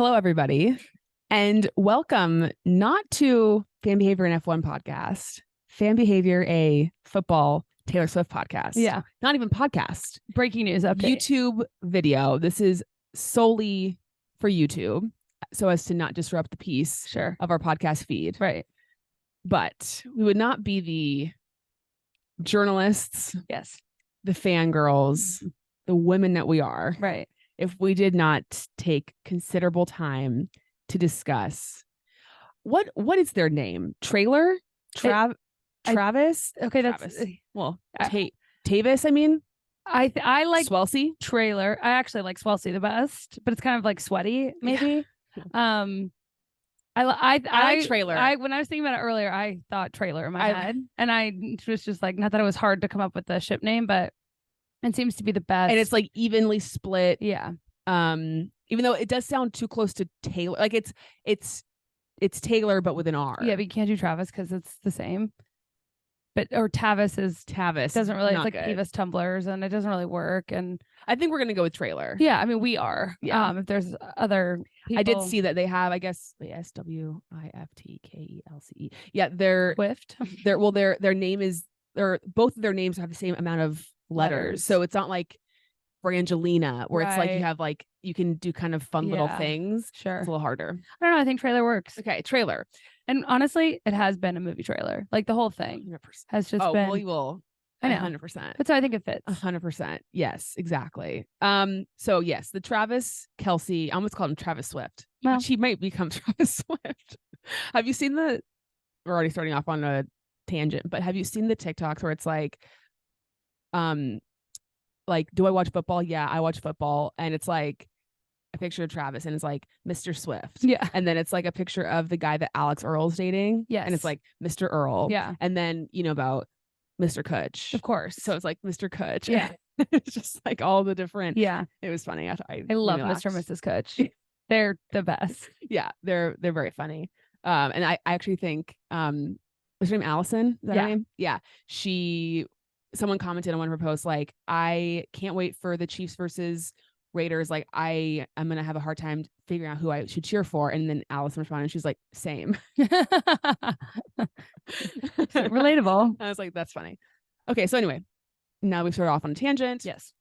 Hello, everybody, and welcome not to Fan Behavior and F1 podcast, Fan Behavior, a football Taylor Swift podcast. Yeah. Not even podcast. Breaking news update. YouTube video. This is solely for YouTube, so as to not disrupt the peace Sure. of our podcast feed. Right. But we would not be the journalists, Yes. the fangirls, the women that we are, Right. if we did not take considerable time to discuss what is their name? Trailer? Travis? Okay, that's Travis. Well, Tavis, I mean. I like Swelsey? Trailer. I actually like Swelsey the best, but it's kind of like sweaty, maybe. I like Trailer. When I was thinking about it earlier, I thought Trailer in my head, and I was just like, not that it was hard to come up with the ship name, but it seems to be the best. And it's like evenly split. Yeah. Even though it does sound too close to Taylor, like it's Taylor but with an R. Yeah, but you can't do Travis because it's the same. Or Tavis is Tavis. Doesn't really. It's like good. Avis tumblers, and it doesn't really work. And I think we're gonna go with Trailer. Yeah, I mean we are. Yeah. If there's other people. I did see that they have, I guess, Swiftkele. Yeah, their name is, both of their names have the same amount of letters. So it's not like Brangelina, where it's like you have like you can do kind of fun little things. Sure. It's a little harder. I don't know. I think Trailer works. Okay, Trailer. And honestly, it has been a movie trailer. Like the whole thing 100%. has just been. Well, you will. I know. 100%. But so I think it fits. 100%. Yes, exactly. So yes, the Travis Kelce, I almost called him Travis Swift. Well, She might become Travis Swift. Have you seen we're already starting off on a tangent, but have you seen the TikToks where it's like, do I watch football? Yeah, I watch football. And it's like a picture of Travis and it's like Mr. Swift. Yeah. And then it's like a picture of the guy that Alex Earl's dating. Yes. And it's like Mr. Earl. Yeah. And then, about Mr. Kutch. Of course. So it's like Mr. Kutch. Yeah. It's just like all the different. Yeah. It was funny. I love Mr. and Mrs. Kutch. They're the best. Yeah. They're very funny. And I actually think, what's her name? Allison? Is that her name? Yeah. Someone commented on one of her posts, like, I can't wait for the Chiefs versus Raiders. Like, I am going to have a hard time figuring out who I should cheer for. And then Allison responded and she's like, same. Relatable. I was like, that's funny. Okay. So anyway, now we've started off on a tangent. Yes.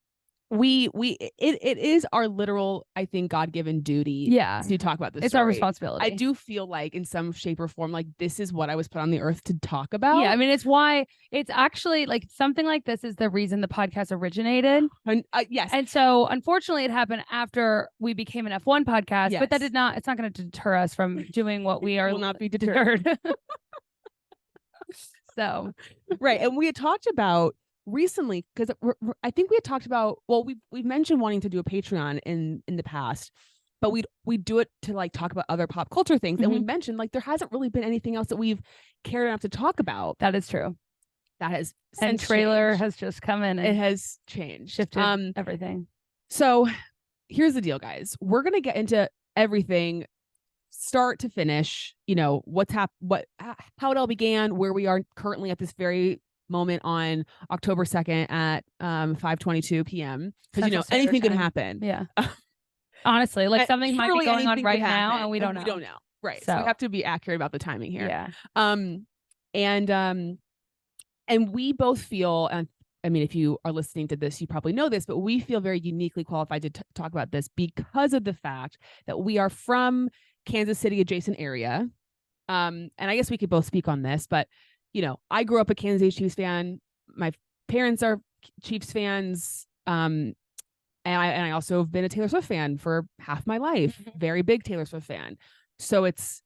It is our literal, I think, God-given duty to talk about this. It's our responsibility. I do feel like in some shape or form, like this is what I was put on the earth to talk about. Yeah, I mean, it's why it's actually like something like this is the reason the podcast originated. And, yes. And so unfortunately it happened after we became an F1 podcast, but it's not going to deter us from doing what we are. Will not be deterred. So, right. And we had talked about recently, because I think we had talked about, well, we've mentioned wanting to do a Patreon in the past, but we do it to like talk about other pop culture things. And we mentioned like there hasn't really been anything else that we've cared enough to talk about. That is true. That has and Trailer changed. Has just come in and it has changed. Shifted everything. So here's the deal, guys. We're gonna get into everything start to finish, what's how it all began, where we are currently at this very moment on October 2nd at 5:22 p.m. because anything can happen. Yeah. Honestly, like something might be going on right now and we don't know. We don't know. Right. So we have to be accurate about the timing here. Yeah. And we both feel, and I mean, if you are listening to this, you probably know this, but we feel very uniquely qualified to talk about this because of the fact that we are from Kansas City adjacent area. And I guess we could both speak on this, but I grew up a Kansas City Chiefs fan. My parents are Chiefs fans. And I also have been a Taylor Swift fan for half my life. Very big Taylor Swift fan. So it's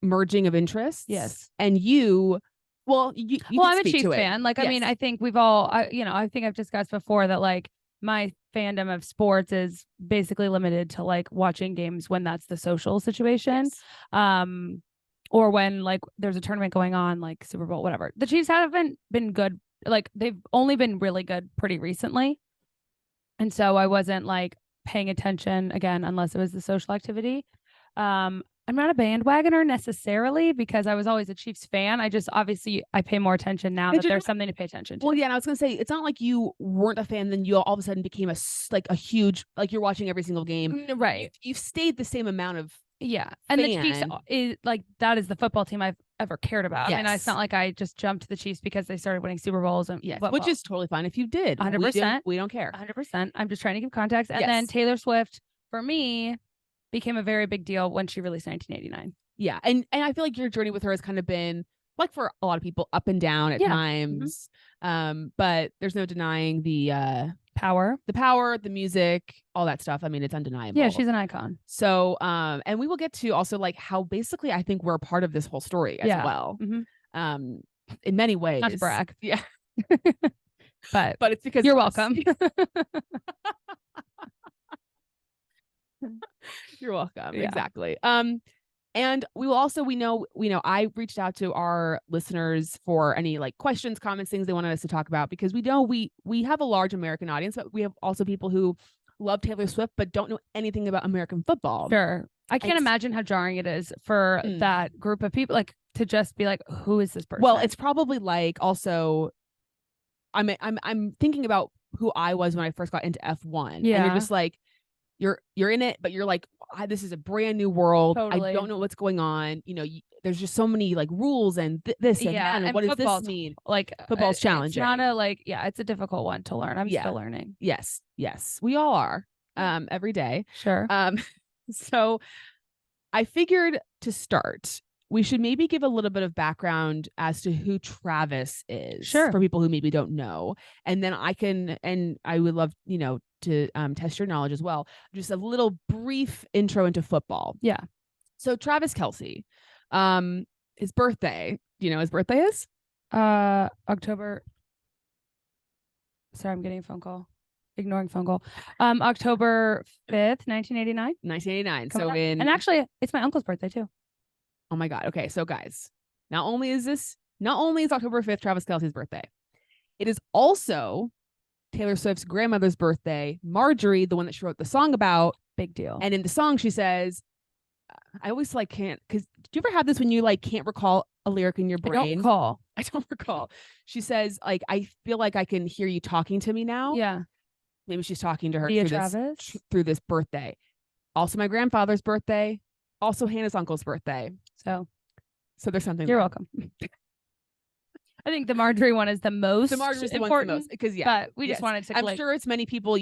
merging of interests. Yes. And you I'm a Chiefs fan. Like, yes. I mean, I think we've all, I think I've discussed before that like my fandom of sports is basically limited to like watching games when that's the social situation. Yes. Or when like there's a tournament going on, like Super Bowl, whatever. The Chiefs haven't been good. Like they've only been really good pretty recently. And so I wasn't like paying attention again, unless it was the social activity. And I'm not a bandwagoner necessarily because I was always a Chiefs fan. I just obviously I pay more attention now that there's something to pay attention to. Well, yeah, and I was gonna say it's not like you weren't a fan, then you all of a sudden became a huge, like you're watching every single game, right? You've stayed the same amount of and the Chiefs is like that is the football team I've ever cared about. Yes. I mean, it's not like I just jumped to the Chiefs because they started winning Super Bowls and which is totally fine if you did. 100%. We don't care. 100%. I'm just trying to give context. And then Taylor Swift for me became a very big deal when she released 1989. Yeah, and I feel like your journey with her has kind of been like for a lot of people up and down at times. But there's no denying the power, the music, all that stuff. I mean, it's undeniable. Yeah, she's an icon. So, and we will get to also like how basically I think we're a part of this whole story as well. In many ways. Not to brag. Yeah. but it's because you're welcome. You're welcome. Yeah. Exactly. And we will also, we know, I reached out to our listeners for any like questions, comments, things they wanted us to talk about, because we know we have a large American audience, but we have also people who love Taylor Swift, but don't know anything about American football. Sure. I can't imagine how jarring it is for that group of people, like to just be like, who is this person? Well, it's probably like also, I'm thinking about who I was when I first got into F1. Yeah. And you're just like, you're in it, but you're like, this is a brand new world. Totally. I don't know what's going on. There's just so many like rules and this and that. And what does this mean? Like football's challenging. It's not it's a difficult one to learn. I'm still learning. Yes. We all are. Every day. Sure. So I figured to start, we should maybe give a little bit of background as to who Travis is. Sure. For people who maybe don't know. And then I would love, to test your knowledge as well. Just a little brief intro into football. Yeah. So Travis Kelce, his birthday, do you know his birthday is? October. Sorry, I'm getting a phone call. Ignoring phone call. October 5th, 1989. 1989. And actually, it's my uncle's birthday too. Oh my God. Okay. So guys, not only is October 5th Travis Kelce's birthday, it is also Taylor Swift's grandmother's birthday, Marjorie, the one that she wrote the song about. Big deal. And in the song, she says, I always can't, because do you ever have this when you can't recall a lyric in your brain? I don't recall. She says, I feel like I can hear you talking to me now. Yeah. Maybe she's talking to her through this birthday. Also my grandfather's birthday. Also Hannah's uncle's birthday. So there's something. You're welcome. I think the Marjorie one is the most important because but we just wanted to. I'm sure it's many people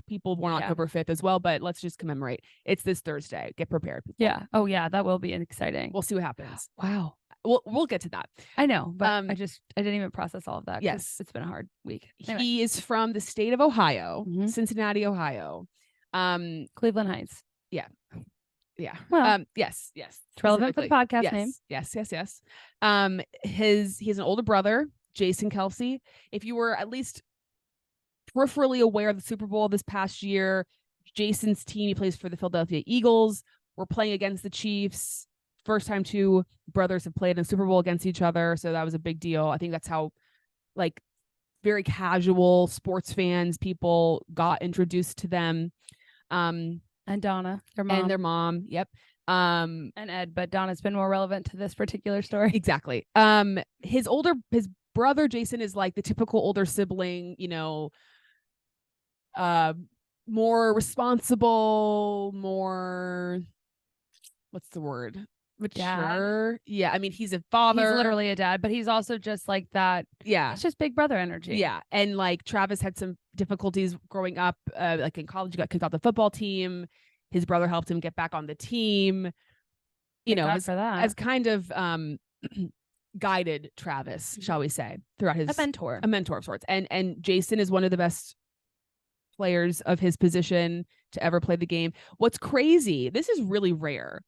people born October 5th as well, but let's just commemorate. It's this Thursday. Get prepared. People. Yeah. Oh yeah, that will be exciting. We'll see what happens. Wow. We'll get to that. I know, but I didn't even process all of that. Yes, it's been a hard week. Anyway. He is from the state of Ohio, Cincinnati, Ohio. Cleveland Heights. Yeah. Yeah. Well, yes. It's relevant for the podcast name. Yes. He has an older brother, Jason Kelce. If you were at least peripherally aware of the Super Bowl this past year, Jason's team, he plays for the Philadelphia Eagles. We're playing against the Chiefs. First time two brothers have played in Super Bowl against each other. So that was a big deal. I think that's how very casual sports fans, people got introduced to them. And Donna, their mom. Yep. And Ed, but Donna's been more relevant to this particular story. Exactly. His brother Jason is like the typical older sibling, more responsible, more, what's the word? Mature. Yeah. I mean, he's a father. He's literally a dad, but he's also just like that. Yeah. It's just big brother energy. Yeah. And Travis had some difficulties growing up, in college, he got kicked off the football team. His brother helped him get back on the team, as kind of, guided Travis, shall we say, throughout a mentor of sorts. And Jason is one of the best players of his position to ever play the game. What's crazy, this is really rare.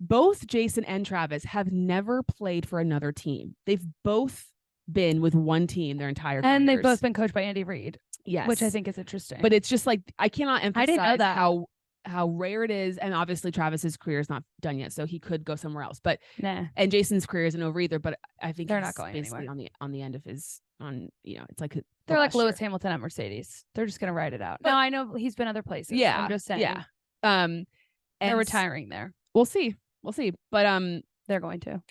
Both Jason and Travis have never played for another team. They've both been with one team their entire careers. And they've both been coached by Andy Reid. Yes. Which I think is interesting. But it's just I cannot emphasize I didn't know that. how rare it is. And obviously Travis's career is not done yet, so he could go somewhere else. But and Jason's career isn't over either. But I think they're not going basically anywhere. on the end of his it's like they're like Lewis Hamilton at Mercedes. They're just gonna ride it out. But, no, I know he's been other places. Yeah. I'm just saying. Yeah. And they're retiring there. We'll see. We'll see. But they're going to.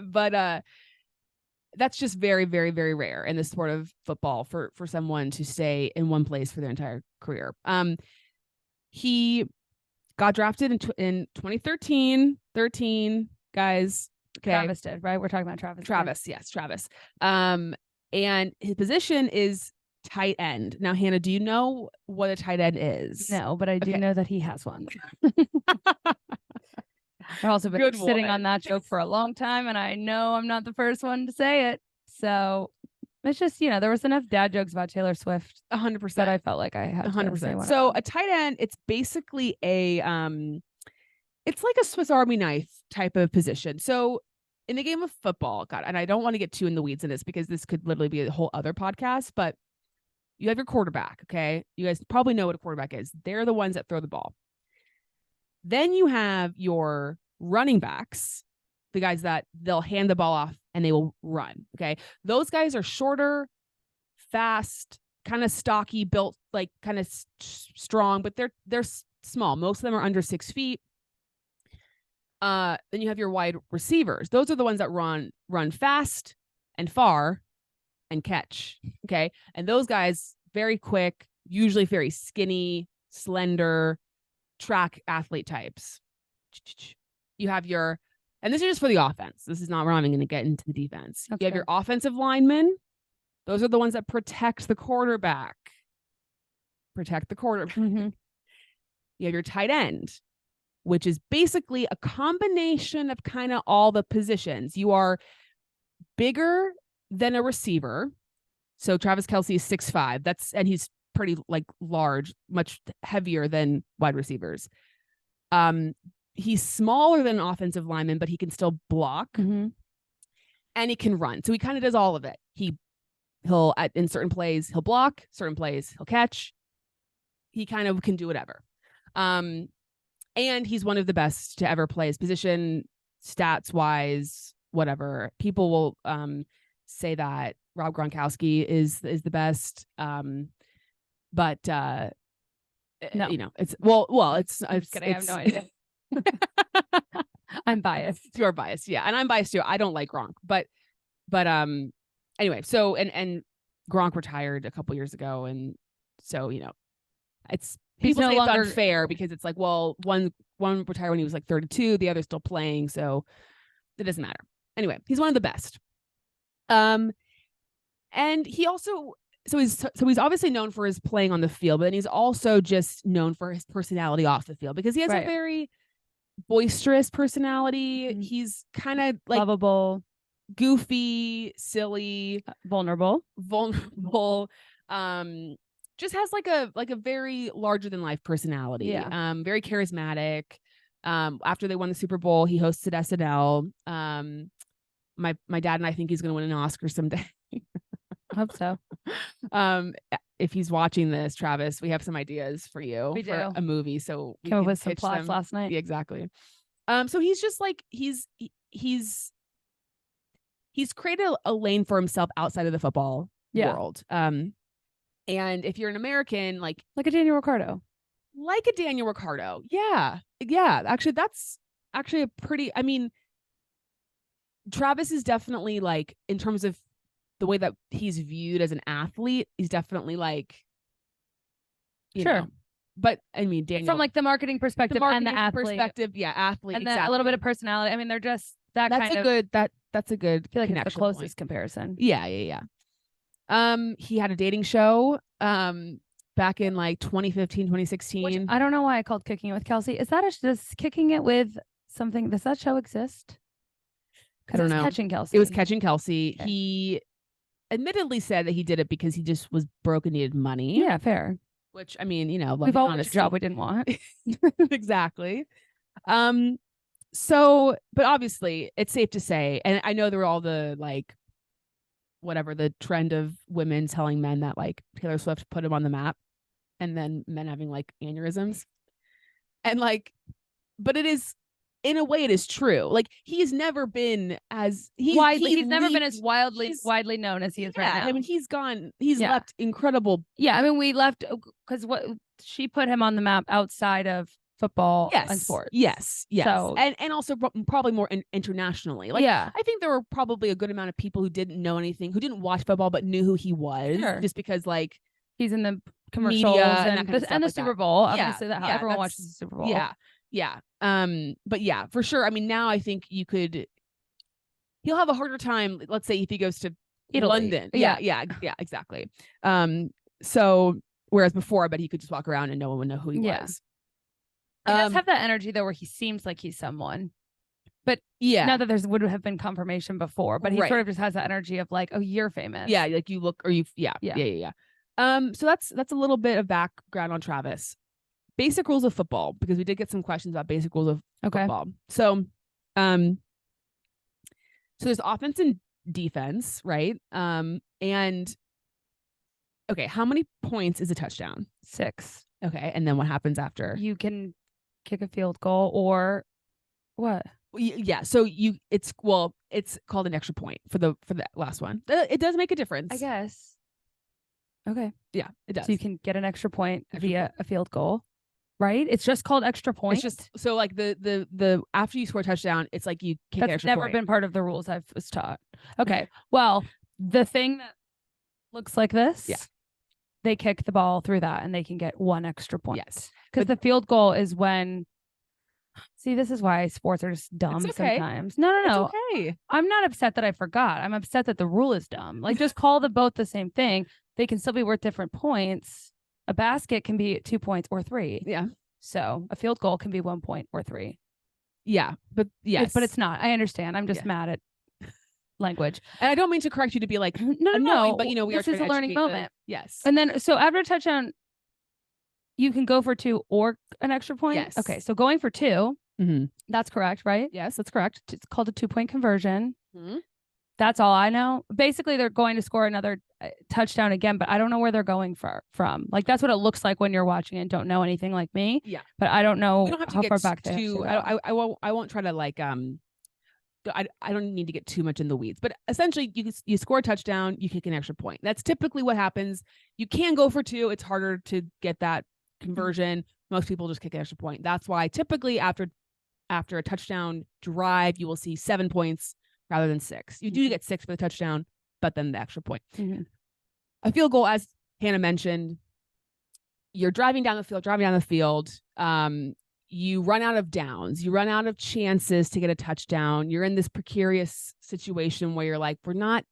but that's just very, very, very rare in the sport of football for someone to stay in one place for their entire career. He got drafted in 2013. 13 guys. Okay. Travis did, right? We're talking about Travis. Travis, yes, Travis. And his position is tight end. Now, Hannah, do you know what a tight end is? No, but I do know that he has one. I've also been sitting on that joke for a long time, and I know I'm not the first one to say it. So it's just, there was enough dad jokes about Taylor Swift 100% that I felt like I had 100%. So a tight end, it's basically it's like a Swiss Army knife type of position. So in the game of football, God, and I don't want to get too in the weeds in this because this could literally be a whole other podcast, but you have your quarterback, okay? You guys probably know what a quarterback is. They're the ones that throw the ball. Then you have your running backs, the guys that they'll hand the ball off and they will run, okay? Those guys are shorter, fast, kind of stocky, built, like kind of strong, but they're small. Most of them are under 6 feet. Then you have your wide receivers. Those are the ones that run fast and far and catch. Okay. And those guys, very quick, usually very skinny, slender, track athlete types. You have and this is just for the offense. This is not where I'm going to get into the defense. Okay. You have your offensive linemen. Those are the ones that protect the quarterback. Mm-hmm. You have your tight end, which is basically a combination of kind of all the positions. You are bigger than a receiver. So Travis Kelce is 6'5". And he's pretty like large, much heavier than wide receivers. He's smaller than an offensive lineman, but he can still block. Mm-hmm. And he can run. So he kind of does all of it. He'll in certain plays, he'll block, certain plays, he'll catch. He kind of can do whatever. And he's one of the best to ever play his position, stats wise, whatever. People will say that Rob Gronkowski is the best. But no. It's kidding. I have no idea. I'm biased. You're biased, yeah, and I'm biased too. I don't like Gronk, but anyway. So and Gronk retired a couple years ago, and so it's. People say it's unfair because it's like, well, one retired when he was like 32, the other's still playing, so it doesn't matter. Anyway, he's one of the best. And he also he's obviously known for his playing on the field, but then he's also just known for his personality off the field because he has a very boisterous personality. Mm-hmm. He's kind of like lovable, goofy, silly, vulnerable. Just has like a very larger than life personality. Yeah. Very charismatic. After they won the Super Bowl, he hosted SNL. My dad and I think he's going to win an Oscar someday. I hope so. If he's watching this, Travis, we have some ideas for you for a movie. So we came up with some plots last night. Yeah, exactly. So he's just like he's created a lane for himself outside of the football world. And if you're an American, like a Daniel Ricciardo. Yeah. Actually, that's actually a pretty, Travis is definitely like, in terms of the way that he's viewed as an athlete, he's definitely like, you know. But Daniel, from like the marketing perspective and the athlete perspective, athlete, and exactly. a little bit of personality. They're just that's a good connection. The closest point. Comparison. Yeah. He had a dating show back in like 2015, 2016. Which I don't know why I called Kicking It with Kelce. Is that does Kicking It with something? Does that show exist? I don't know. Catching Kelce. It was Catching Kelce. Okay. He admittedly said that he did it because he just was broke and needed money. Yeah, fair. Which we've all had a job we didn't want. Exactly. So, but obviously, it's safe to say, and I know there were all the like, whatever, the trend of women telling men that like Taylor Swift put him on the map, and then men having like aneurysms, and like, but it is, in a way, it is true. Like he's never been as he's never been as widely known as he is right now. He's left incredible. Yeah, we left because what she put him on the map outside of football Yes. and sports. Yes. So, and also probably more internationally. Like, yeah. I think there were probably a good amount of people who didn't know anything, who didn't watch football, but knew who he was, Sure. just because like he's in the commercials media and the Super Bowl. Obviously, that how everyone that's- watches the Super Bowl. Yeah. But yeah, for sure. I mean, now I think he'll have a harder time, let's say, if he goes to Italy. London. Yeah, exactly. So whereas before, I bet he could just walk around and no one would know who he was. He does have that energy though, where he seems like he's someone. But not that would have been confirmation before, but he sort of just has that energy of like, oh, you're famous. Yeah, like you look, or you, yeah. So that's a little bit of background on Travis. Basic rules of football, because we did get some questions about basic rules of football. So, so there's offense and defense, right? And okay, how many points is a touchdown? 6. Okay, and then what happens after? You can kick a field goal or what? Yeah, so it's called an extra point for the last one. It does make a difference, I guess. Okay. Yeah, it does. So you can get an extra point via a field goal, right? It's just called extra point. It's just so like the after you score a touchdown, it's like you kick an extra point. That's never been part of the rules I was taught. Okay. Well, the thing that looks like this, they kick the ball through that and they can get 1 extra point. Yes. Because the field goal is when, see, this is why sports are just dumb sometimes. No. It's okay. I'm not upset that I forgot. I'm upset that the rule is dumb. Like, just call them both the same thing. They can still be worth different points. A basket can be 2 points or 3. Yeah. So a field goal can be 1 point or 3. Yeah. But yes. But it's not. I understand. I'm just mad at language. And I don't mean to correct you to be like, no. But this is a learning moment. Yes. And then, so after a touchdown, you can go for 2 or an extra point. Yes. Okay. So going for 2, that's correct, right? Yes, that's correct. It's called a 2-point conversion. Mm-hmm. That's all I know. Basically, they're going to score another touchdown again, but I don't know where they're going from. Like, that's what it looks like when you're watching and don't know anything like me. Yeah. But I don't know how far back they I won't try to like I don't need to get too much in the weeds, but essentially you score a touchdown, you kick an extra point. That's typically what happens. You can go for 2. It's harder to get that conversion. Most people just kick an extra point. That's why typically after a touchdown drive, you will see 7 points rather than 6. You do get 6 for the touchdown, but then the extra point. A field goal, as Hannah mentioned, you're driving down the field. You run out of downs. You run out of chances to get a touchdown. You're in this precarious situation where you're like, we're not,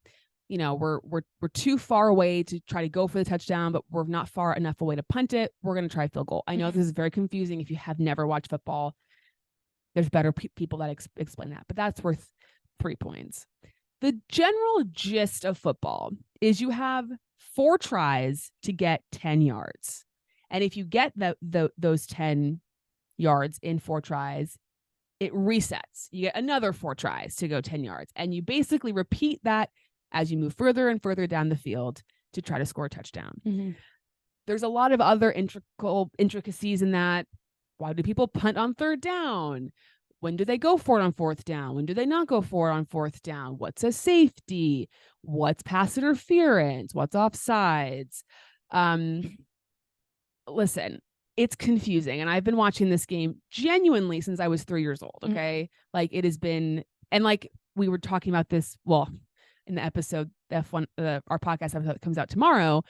we're too far away to try to go for the touchdown, but we're not far enough away to punt it. We're going to try field goal. I know this is very confusing if you have never watched football. There's better people that explain that, but that's worth 3 points. The general gist of football is you have 4 tries to get 10 yards. And if you get those 10 yards in 4 tries, it resets. You get another 4 tries to go 10 yards. And you basically repeat that as you move further and further down the field to try to score a touchdown. There's a lot of other intricacies in that. Why do people punt on 3rd down? When do they go for it on 4th down? When do they not go for it on 4th down? What's a safety? What's pass interference? What's offsides? Listen, it's confusing. And I've been watching this game genuinely since I was 3 years old. Okay. Like, it has been, and like we were talking about this, well, in the episode, F1, our podcast episode that comes out tomorrow,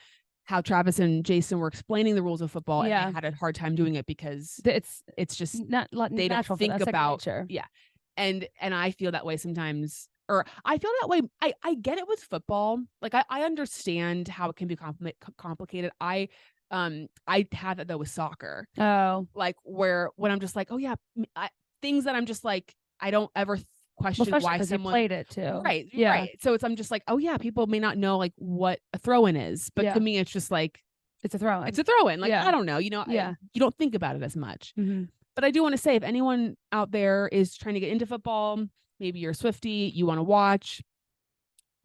how Travis and Jason were explaining the rules of football and they had a hard time doing it because it's just not they don't think about and I feel that way sometimes, or I feel that way. I get it with football. Like I understand how it can be complicated. I have that though with soccer. Oh, like when I'm just like, oh yeah, things that I'm just like, I don't ever question why someone played it too. Right. So I'm just like, oh yeah, people may not know like what a throw-in is, but to me, it's just like, it's a throw-in. It's a throw-in. Like, I don't know, you don't think about it as much. But I do want to say, if anyone out there is trying to get into football, maybe you're a Swiftie, you want to watch,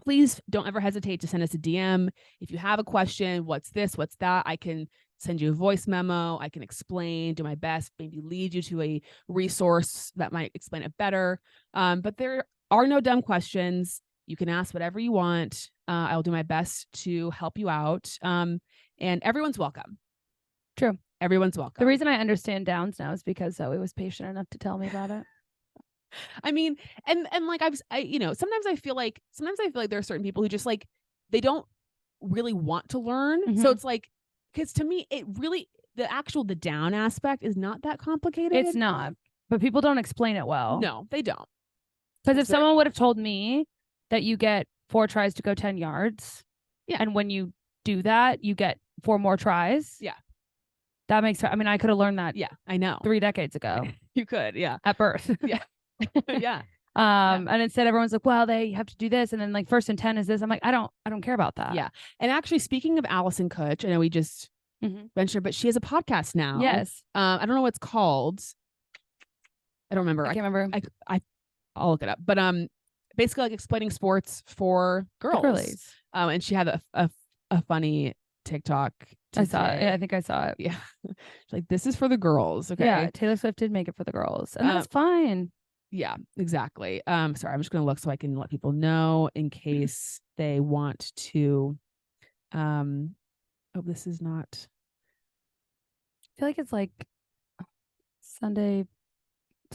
please don't ever hesitate to send us a DM. If you have a question, what's this, what's that, I can send you a voice memo. I can explain, do my best, maybe lead you to a resource that might explain it better. But there are no dumb questions. You can ask whatever you want. I'll do my best to help you out. And everyone's welcome. True. Everyone's welcome. The reason I understand Downs now is because Zoe was patient enough to tell me about it. I mean, and like sometimes I feel like there are certain people who just like they don't really want to learn. So it's like, because to me, it really the down aspect is not that complicated. It's not, but people don't explain it well. No, they don't. Because if someone would have told me that you get 4 tries to go 10 yards, and when you do that, you get 4 more tries. Yeah. That makes, I mean, I could have learned that. Yeah, I know. 3 decades ago. You could, yeah. At birth. Yeah. Yeah. And instead everyone's like, well, they have to do this. And then like 1st and 10 is this. I'm like, I don't care about that. Yeah. And actually, speaking of Allison Kutch, I know we just mentioned, but she has a podcast now. Yes. I don't know what it's called. I don't remember. I can't remember. I'll look it up. But basically like explaining sports for girls. And she had a funny TikTok. I saw it. Yeah, I think I saw it. Yeah. She's like, this is for the girls. Okay. Yeah. Taylor Swift did make it for the girls. And that's fine. Yeah, exactly. Sorry, I'm just gonna look so I can let people know in case they want to. Oh, this is not. I feel like it's like Sunday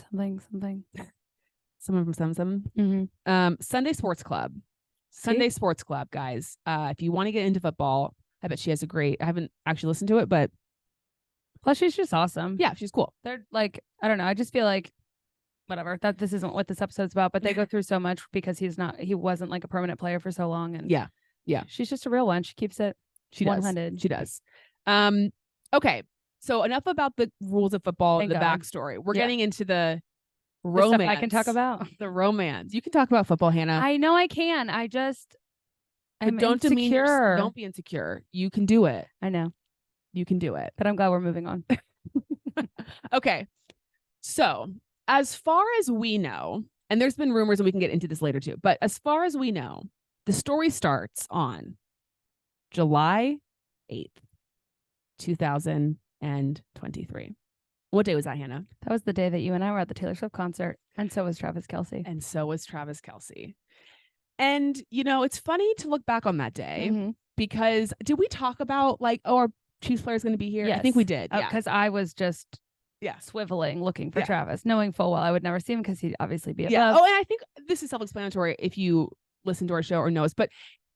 something. Someone from some. Sunday Sports Club. Sunday Sports Club, guys. If you want to get into football, I bet she has I haven't actually listened to it, but plus she's just awesome. Yeah, she's cool. They're like, I don't know. I just feel like whatever, that this isn't what this episode's about, but they go through so much because he wasn't like a permanent player for so long. And yeah. She's just a real one. She keeps it one-handed. She does. Okay. So enough about the rules of football and the backstory. We're getting into the romance. The stuff I can talk about. The romance. You can talk about football, Hannah. I know I can. I'm don't insecure. Don't be insecure. You can do it. I know. You can do it. But I'm glad we're moving on. Okay. So as far as we know, and there's been rumors and we can get into this later too, but as far as we know, the story starts on July 8th, 2023. What day was that, Hannah? That was the day that you and I were at the Taylor Swift concert. And so was Travis Kelce. And, it's funny to look back on that day because did we talk about like, our Chiefs player is going to be here? Yes. I think we did. Yeah. Because I was just swiveling, looking for Travis, knowing full well I would never see him because he'd obviously be above. Yeah. Oh, and I think this is self-explanatory if you listen to our show or know us, but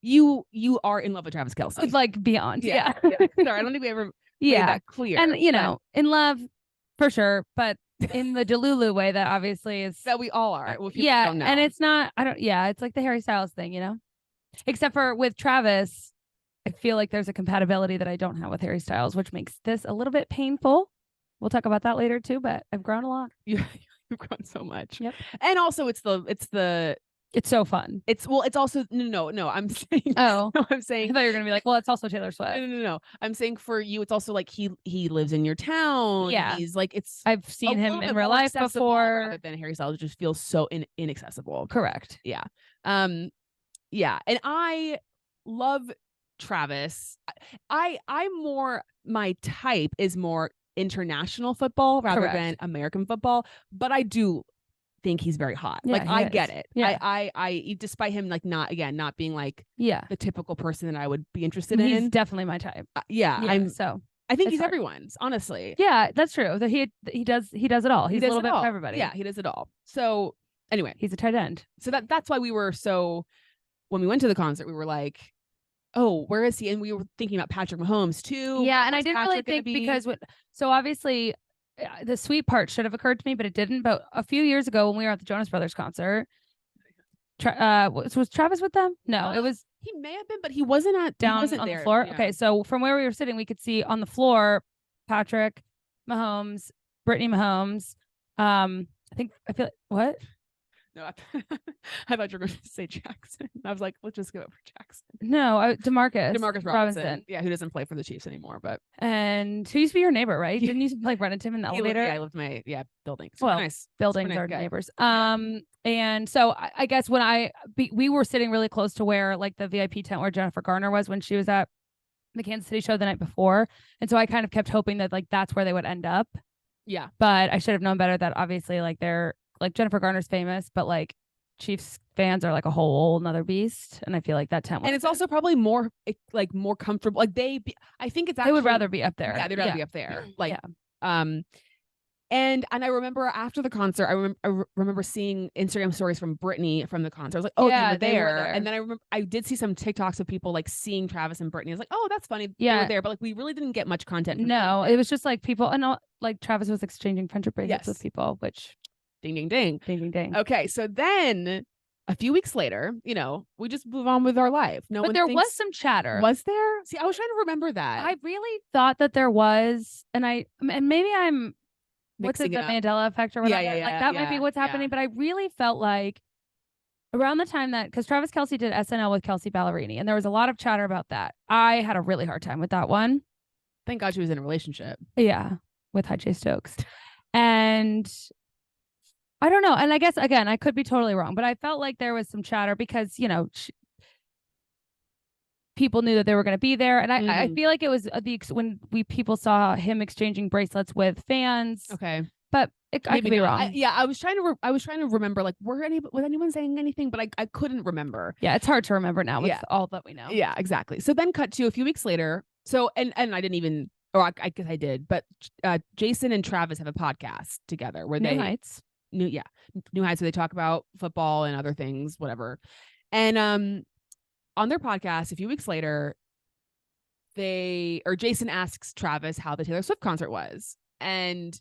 you are in love with Travis Kelce. Like beyond. Yeah. Sorry, I don't think we ever made that clear. And, in love for sure, but in the Delulu way that obviously is. That we all are. Well, don't know. And it's not, it's like the Harry Styles thing, Except for with Travis, I feel like there's a compatibility that I don't have with Harry Styles, which makes this a little bit painful. We'll talk about that later too, but I've grown a lot. You've grown so much. Yep. And also it's so fun. It's also no. I'm saying I'm saying I thought you were gonna be like, well, it's also Taylor Swift. No. I'm saying for you, it's also like he lives in your town. Yeah. He's like I've seen him in real life before. Rather than Harry Styles, it just feels so inaccessible. Correct. Yeah. Yeah. And I love Travis. My type is more international football rather than American football, but I do think he's very hot. Yeah, I get it. Yeah. I despite him like not being like the typical person that I would be interested in. He's definitely my type. I think he's everyone's, honestly. Yeah, that's true. That he does it all. He's a little bit for everybody. Yeah, he does it all. So anyway, he's a tight end. So that's why we were when we went to the concert, we were like, oh, where is he? And we were thinking about Patrick Mahomes too. Yeah, and I didn't really think because so obviously the sweet part should have occurred to me, but it didn't. But a few years ago when we were at the Jonas Brothers concert, was Travis with them? No, it was. He may have been, but he wasn't on the floor. Yeah. Okay, so from where we were sitting, we could see on the floor Patrick Mahomes, Brittany Mahomes. I feel like what? No, I thought you were going to say Jackson. I was like, let's just go for Jackson. No, DeMarcus Robinson. Yeah, who doesn't play for the Chiefs anymore, but and who used to be your neighbor, right? Didn't you like run into him in the elevator? I lived my building. Nice. Buildings are neighbors. And so I guess when we were sitting really close to where like the VIP tent where Jennifer Garner was when she was at the Kansas City show the night before, and so I kind of kept hoping that like that's where they would end up. Yeah, but I should have known better that obviously like they're like Jennifer Garner's famous, but like Chiefs fans are like a whole another beast, and I feel like that tent and it's also probably more like more comfortable. Like I think it's actually, they would rather be up there. Yeah, they'd rather be up there. Like, and I remember after the concert, I remember seeing Instagram stories from Brittany from the concert. I was like, oh, Yeah, they were there. they were there. And then I remember I did see some TikToks of people like seeing Travis and Brittany. I was like, oh, that's funny. Yeah. They were there, but like we really didn't get much content. No, it was just like people, and like Travis was exchanging friendship bracelets with people, which ding, ding, ding. ding, ding, ding. Okay, so then a few weeks later, you know, we just move on with our life. But there was some chatter. Was there? See, I was trying to remember that. I really thought that there was, and maybe I'm what's it, the Mandela effect or whatever. Yeah, like that might be what's happening. But I really felt like around the time that, because Travis Kelce did SNL with Kelsey Ballerini, and there was a lot of chatter about that. I had a really hard time with that one. Thank God she was in a relationship. Yeah, with High Chase Stokes. And I don't know. And I guess, again, I could be totally wrong, but I felt like there was some chatter because, you know, people knew that they were going to be there. And I feel like it was when people saw him exchanging bracelets with fans. Okay. But I could be wrong. I was trying to remember, like, was anyone saying anything? But I couldn't remember. Yeah, it's hard to remember now with all that we know. Yeah, exactly. So then cut to a few weeks later. So, and I didn't even, or I guess I did, but Jason and Travis have a podcast together where New Heights, where they talk about football and other things, whatever. And on their podcast, a few weeks later, Jason asks Travis how the Taylor Swift concert was. And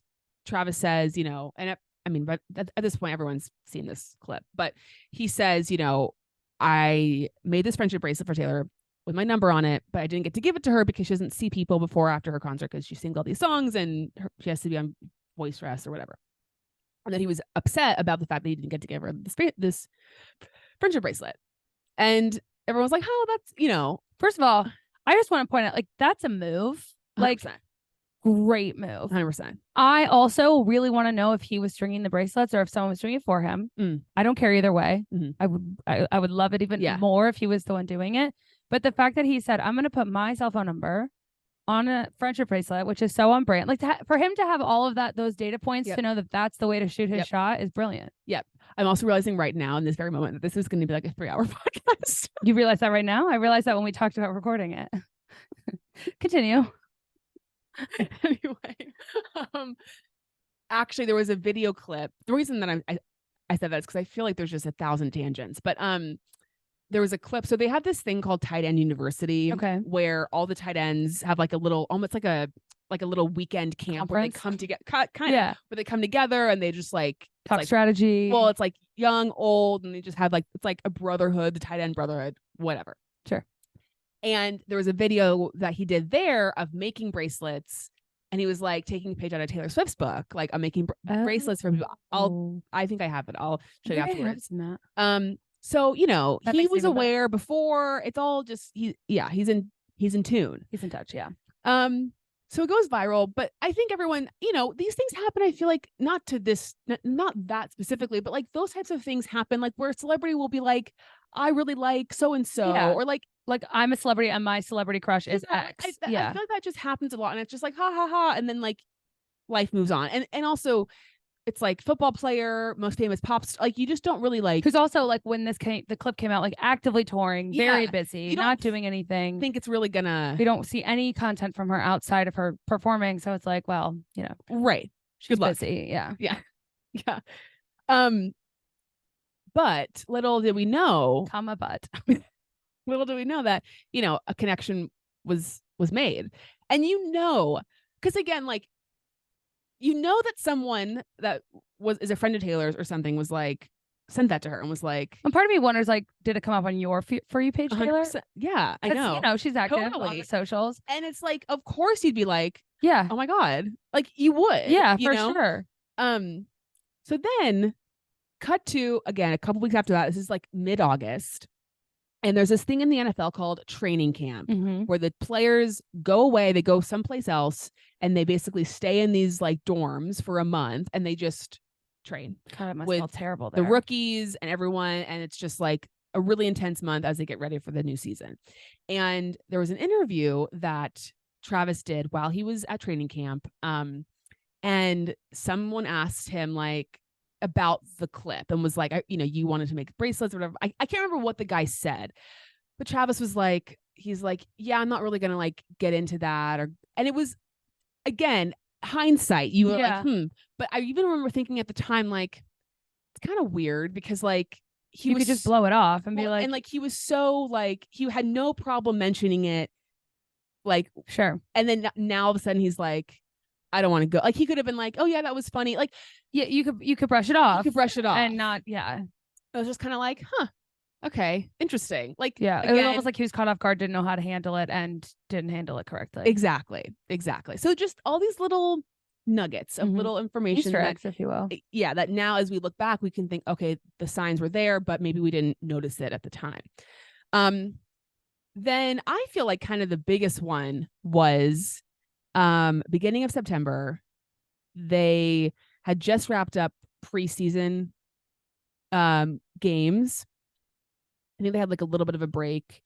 Travis says, you know, and but at this point, everyone's seen this clip, but he says, you know, I made this friendship bracelet for Taylor with my number on it, but I didn't get to give it to her because she doesn't see people before or after her concert because she sings all these songs and she has to be on voice rest or whatever. And then he was upset about the fact that he didn't get to give her this friendship bracelet. And everyone's like, oh, that's, you know, first of all, I just want to point out, like, that's a move. 100%. Like, great move. 100%. I also really want to know if he was stringing the bracelets or if someone was doing it for him. I don't care either way. I would love it even more if he was the one doing it. But the fact that he said, I'm going to put my cell phone number on a friendship bracelet, which is so on brand, like for him to have all of those data points to know that that's the way to shoot his shot is brilliant. Yep. I'm also realizing right now in this very moment that this is going to be like a 3-hour podcast. You realize that right now? I realized that when we talked about recording it. Continue. Anyway, actually, there was a video clip. The reason that I said that is because I feel like there's just 1,000 tangents. But there was a clip. So they have this thing called Tight End University, where all the tight ends have like a little, almost like a little weekend camp where they come together, where they come together and they just like talk strategy. Well, it's like young, old, and they just have like, it's like a brotherhood, the tight end brotherhood, whatever. Sure. And there was a video that he did there of making bracelets, and he was like taking a page out of Taylor Swift's book, like I'm making bracelets for people. I think I have it. I'll show you afterwards. So, you know, he was aware before. It's all just he's in tune. He's in touch, yeah. So it goes viral, but I think everyone, you know, these things happen. I feel like not that specifically, but like those types of things happen, like where a celebrity will be like, I really like so and so, or like I'm a celebrity and my celebrity crush is X. I feel like that just happens a lot, and it's just like ha ha ha, and then like life moves on, and also it's like football player, most famous pop star, like you just don't really like. Who's also like when the clip came out, like actively touring, very busy, not doing anything. I think it's really gonna. We don't see any content from her outside of her performing, so it's like, well, you know, right? She's busy, yeah. But little did we know, little do we know that, you know, a connection was made, and you know, because again, like. You know that someone that is a friend of Taylor's or something was like sent that to her and was like, and part of me wonders, like, did it come up on your For You page, Taylor? Yeah, I know. You know, she's active on the socials, and it's like, of course you'd be like, yeah, oh my God, like you would, yeah, for sure. So then, cut to again a couple weeks after that. This is like mid-August. And there's this thing in the NFL called training camp, where the players go away, they go someplace else, and they basically stay in these like dorms for a month, and they just train. God, it must feel terrible there. The rookies and everyone, and it's just like a really intense month as they get ready for the new season. And there was an interview that Travis did while he was at training camp, and someone asked him like, about the clip and was like, you wanted to make bracelets or whatever. I can't remember what the guy said, but Travis was like, he's like, yeah, I'm not really gonna like get into that, and it was, again, hindsight, you were like, but I even remember thinking at the time, like, it's kind of weird because like you could just blow it off and be like, and like he was so like, he had no problem mentioning it, like, sure. And then now all of a sudden he's like, I don't want to go. Like, he could have been like, oh yeah, that was funny. Like, yeah, you could brush it off. You could brush it off and not, yeah. I was just kind of like, okay, interesting. Like, yeah, again, it was almost like he was caught off guard, didn't know how to handle it, and didn't handle it correctly. Exactly. So just all these little nuggets of little information, Easter eggs, if you will. Yeah, that now as we look back, we can think, okay, the signs were there, but maybe we didn't notice it at the time. Then I feel like kind of the biggest one was beginning of September. They had just wrapped up preseason games. I think they had like a little bit of a break,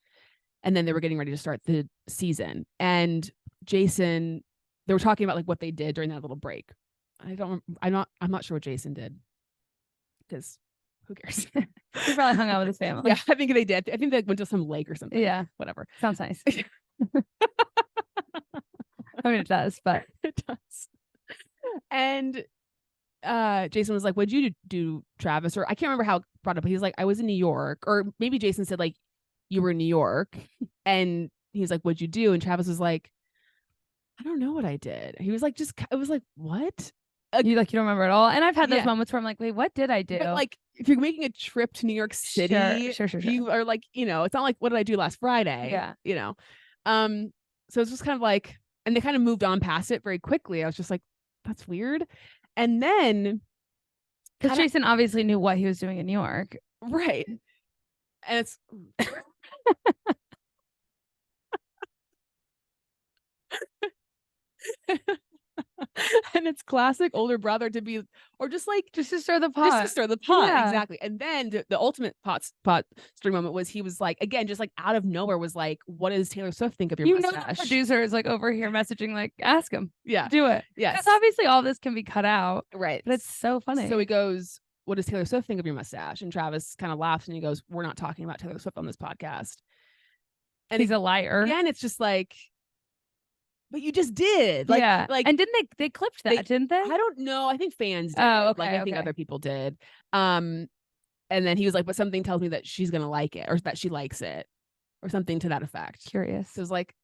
and then they were getting ready to start the season. And Jason, they were talking about like what they did during that little break. I'm not sure what Jason did, because who cares? He probably hung out with his family. Yeah, I think they did. I think they went to some lake or something. Yeah, whatever. Sounds nice. I mean, it does, but it does. And Jason was like, what'd you do, Travis? Or I can't remember how it brought up, but he's like, I was in New York. Or maybe Jason said like, you were in New York. And he was like, what'd you do? And Travis was like, I don't know what I did. He was like, it was like, what? You don't remember at all. And I've had those moments where I'm like, wait, what did I do? But like, if you're making a trip to New York City, sure. You are like, it's not like, what did I do last Friday? Yeah. So it's just kind of like, and they kind of moved on past it very quickly. I was just like, that's weird. And then, because Jason obviously knew what he was doing in New York. Right. And it's and it's classic older brother to be, or just to stir the pot. Yeah. Exactly. And then the ultimate pot stirring moment was, he was like, again, just like out of nowhere, was like, what does Taylor Swift think of your mustache? The producer is like over here messaging, like, ask him. Yeah. Do it. Yes. Because obviously all this can be cut out. Right. But it's so funny. So he goes, what does Taylor Swift think of your mustache? And Travis kind of laughs and he goes, we're not talking about Taylor Swift on this podcast. And he's a liar. Again, it's just like, but you just did. And didn't they clipped that, didn't they? I don't know. I think fans did. Oh, okay. I think other people did. And then he was like, but something tells me that she's going to like it, or that she likes it, or something to that effect. Curious. So it was like,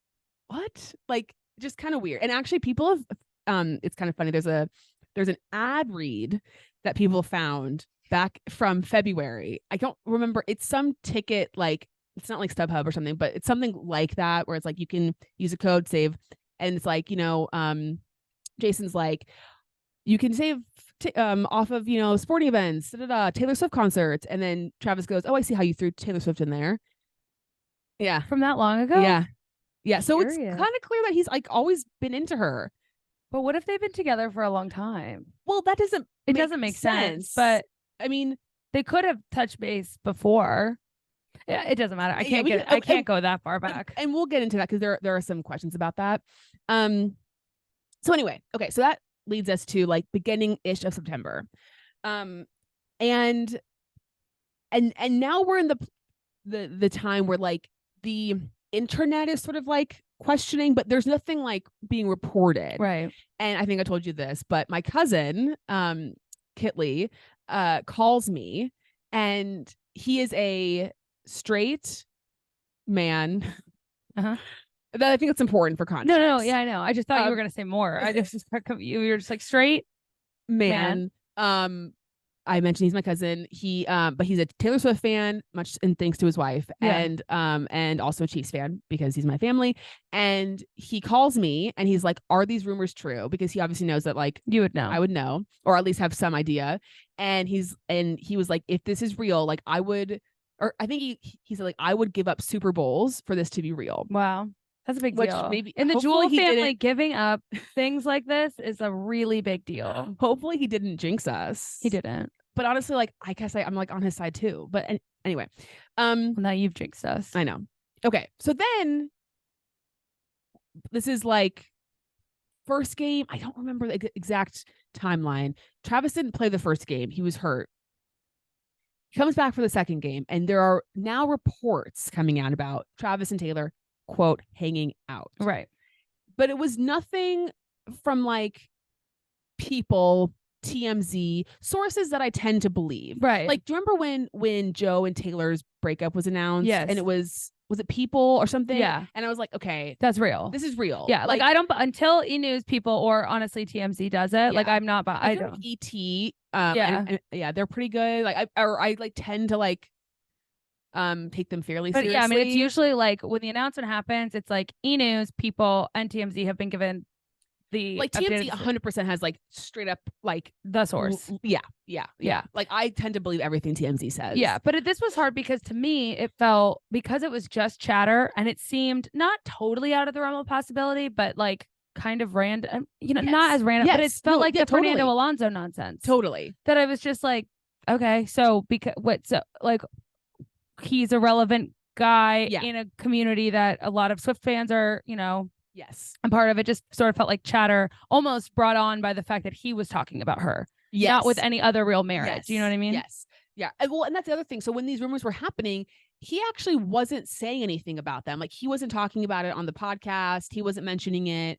what? Like, just kind of weird. And actually people have, it's kind of funny. There's an ad read that people found back from February. I don't remember. It's some ticket, like, it's not like StubHub or something, but it's something like that, where it's like, you can use a code, save. And it's like, Jason's like, you can save off of, sporting events, Taylor Swift concerts. And then Travis goes, oh, I see how you threw Taylor Swift in there. Yeah. From that long ago? Yeah. Yeah. So it's kind of clear that he's like always been into her. But what if they've been together for a long time? Well, that doesn't make sense. But I mean, they could have touched base before. Yeah, it doesn't matter. I can't go that far back. And we'll get into that, because there are some questions about that. So anyway, okay, so that leads us to like beginning-ish of September. And now we're in the time where like the internet is sort of like questioning, but there's nothing like being reported. Right. And I think I told you this, but my cousin, Kitley, calls me, and he is a straight man. Uh-huh. That I think it's important for context. No, yeah, I know. I just thought you were gonna say more. You were just like, straight man. I mentioned he's my cousin. But he's a Taylor Swift fan, much and thanks to his wife, and also a Chiefs fan, because he's my family. And he calls me and he's like, "Are these rumors true?" Because he obviously knows that like you would know, I would know, or at least have some idea. And he was like, "If this is real, like I would." Or I think he said, like, I would give up Super Bowls for this to be real. Wow. That's a big deal. Maybe in the Jewel family, giving up things like this is a really big deal. Hopefully he didn't jinx us. He didn't. But honestly, like, I guess I'm like on his side too. But anyway. Well, now you've jinxed us. I know. Okay. So then this is like first game. I don't remember the exact timeline. Travis didn't play the first game. He was hurt. He comes back for the second game, and there are now reports coming out about Travis and Taylor, quote, hanging out. Right. But it was nothing from like people, TMZ, sources that I tend to believe. Right. Like, do you remember when Joe and Taylor's breakup was announced? Yes. And it was it People or something? Yeah. And I was like, okay, that's real. This is real. Yeah. Like I don't, until E-News people or honestly TMZ does it. Yeah. Like I'm not, I don't. Like ET. And yeah, they're pretty good. Like I like tend to like take them fairly seriously. Yeah, I mean, it's usually like when the announcement happens, it's like E-News, People, and TMZ have been given the like TMZ 100% has like straight up like the source. Yeah. Like I tend to believe everything TMZ says. Yeah, but this was hard because to me it felt, because it was just chatter and it seemed not totally out of the realm of possibility, but like kind of random. You know, not as random, but it felt like the Fernando Alonso nonsense. Totally. That I was just like, okay, so because like he's a relevant guy in a community that a lot of Swift fans are, you know. Yes. And part of it just sort of felt like chatter, almost brought on by the fact that he was talking about her. Yes. Not with any other real merit. Yes. Do you know what I mean? Yes. Yeah. Well, and that's the other thing. So when these rumors were happening, he actually wasn't saying anything about them. Like he wasn't talking about it on the podcast. He wasn't mentioning it.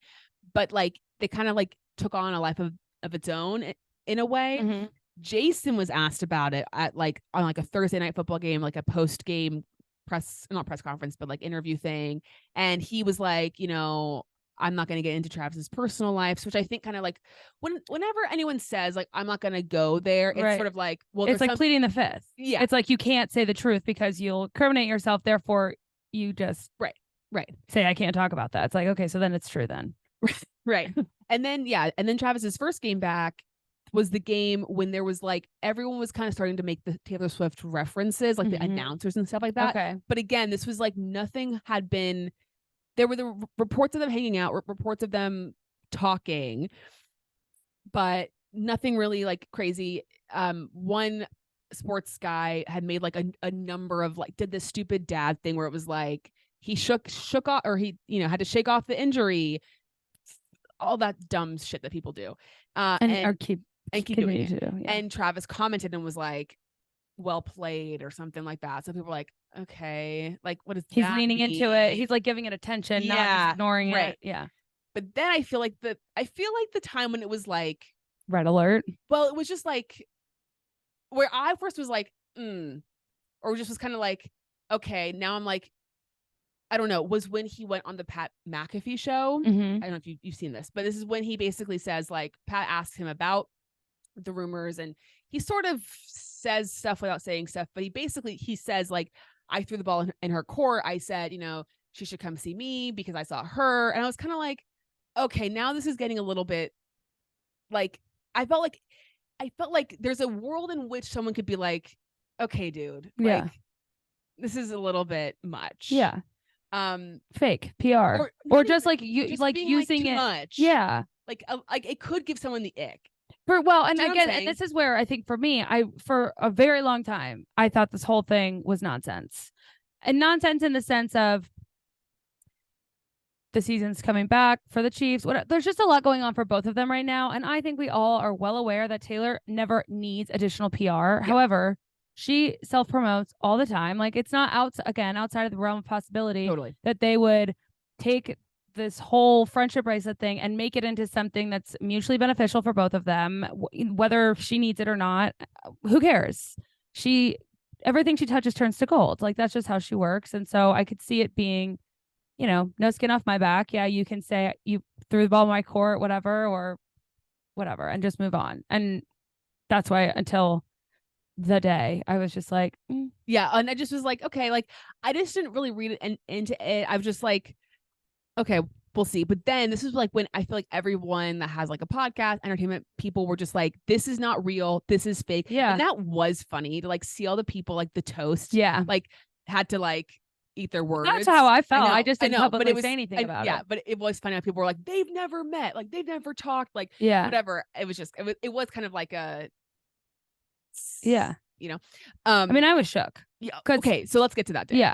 But like they kind of like took on a life of its own in a way. Mm-hmm. Jason was asked about it at like on like a Thursday night football game, like a post game not press conference, but like interview thing. And he was like, you know, I'm not going to get into Travis's personal life, which I think kind of like whenever anyone says like, I'm not going to go there, it's sort of like, well, it's like pleading the fifth. Yeah. It's like, you can't say the truth because you'll incriminate yourself. Therefore you just say, I can't talk about that. It's like, okay, so then it's true then. Right. And then Travis's first game back was the game when there was like everyone was kind of starting to make the Taylor Swift references, like the announcers and stuff like that. Okay. But again, this was like nothing had been. There were the reports of them hanging out, reports of them talking, but nothing really like crazy. One sports guy had made like a number of like did this stupid dad thing where it was like he shook off, or he had to shake off the injury, all that dumb shit that people do, and keep doing it. Yeah. And Travis commented and was like, well played or something like that. So people were like, okay, like what is he's leaning into it. He's like giving it attention, not just ignoring it. Yeah. But then I feel like the time when it was like red alert. Well, it was just like where I first was like, or just was kind of like, okay, now I'm like, I don't know, was when he went on the Pat McAfee show. I don't know if you've seen this, but this is when he basically says like Pat asks him about the rumors and he sort of says stuff without saying stuff, but he says like, I threw the ball in her court. I said, she should come see me because I saw her. And I was kind of like, okay, now this is getting a little bit like, I felt like there's a world in which someone could be like, okay, dude, like this is a little bit much. Yeah. Fake PR or just like you just like using like, too it much. Yeah. Like it could give someone the ick. And again, and this is where I think for me, for a very long time, I thought this whole thing was nonsense. And nonsense in the sense of the season's coming back for the Chiefs. There's just a lot going on for both of them right now. And I think we all are well aware that Taylor never needs additional PR. Yeah. However, she self-promotes all the time. Like it's not outside of the realm of possibility that they would take this whole friendship bracelet thing and make it into something that's mutually beneficial for both of them, whether she needs it or not. Who cares? Everything she touches turns to gold. Like that's just how she works. And so I could see it being, no skin off my back. Yeah, you can say you threw the ball in my court, whatever, and just move on. And that's why until the day I was just like, yeah. And I just was like, okay, like I just didn't really read it into it. I was just like, okay, we'll see. But then this is like when I feel like everyone that has like a podcast, entertainment people were just like, this is not real. This is fake. Yeah. And that was funny to like see all the people like the toast. Yeah. Like had to like eat their words. That's how I felt. I just didn't publicly say anything about it. Yeah. But it was funny how people were like, they've never met. Like they've never talked. Like whatever. It was just, it was kind of like a, I mean, I was shook. Yeah. Okay. So let's get to that day. Yeah.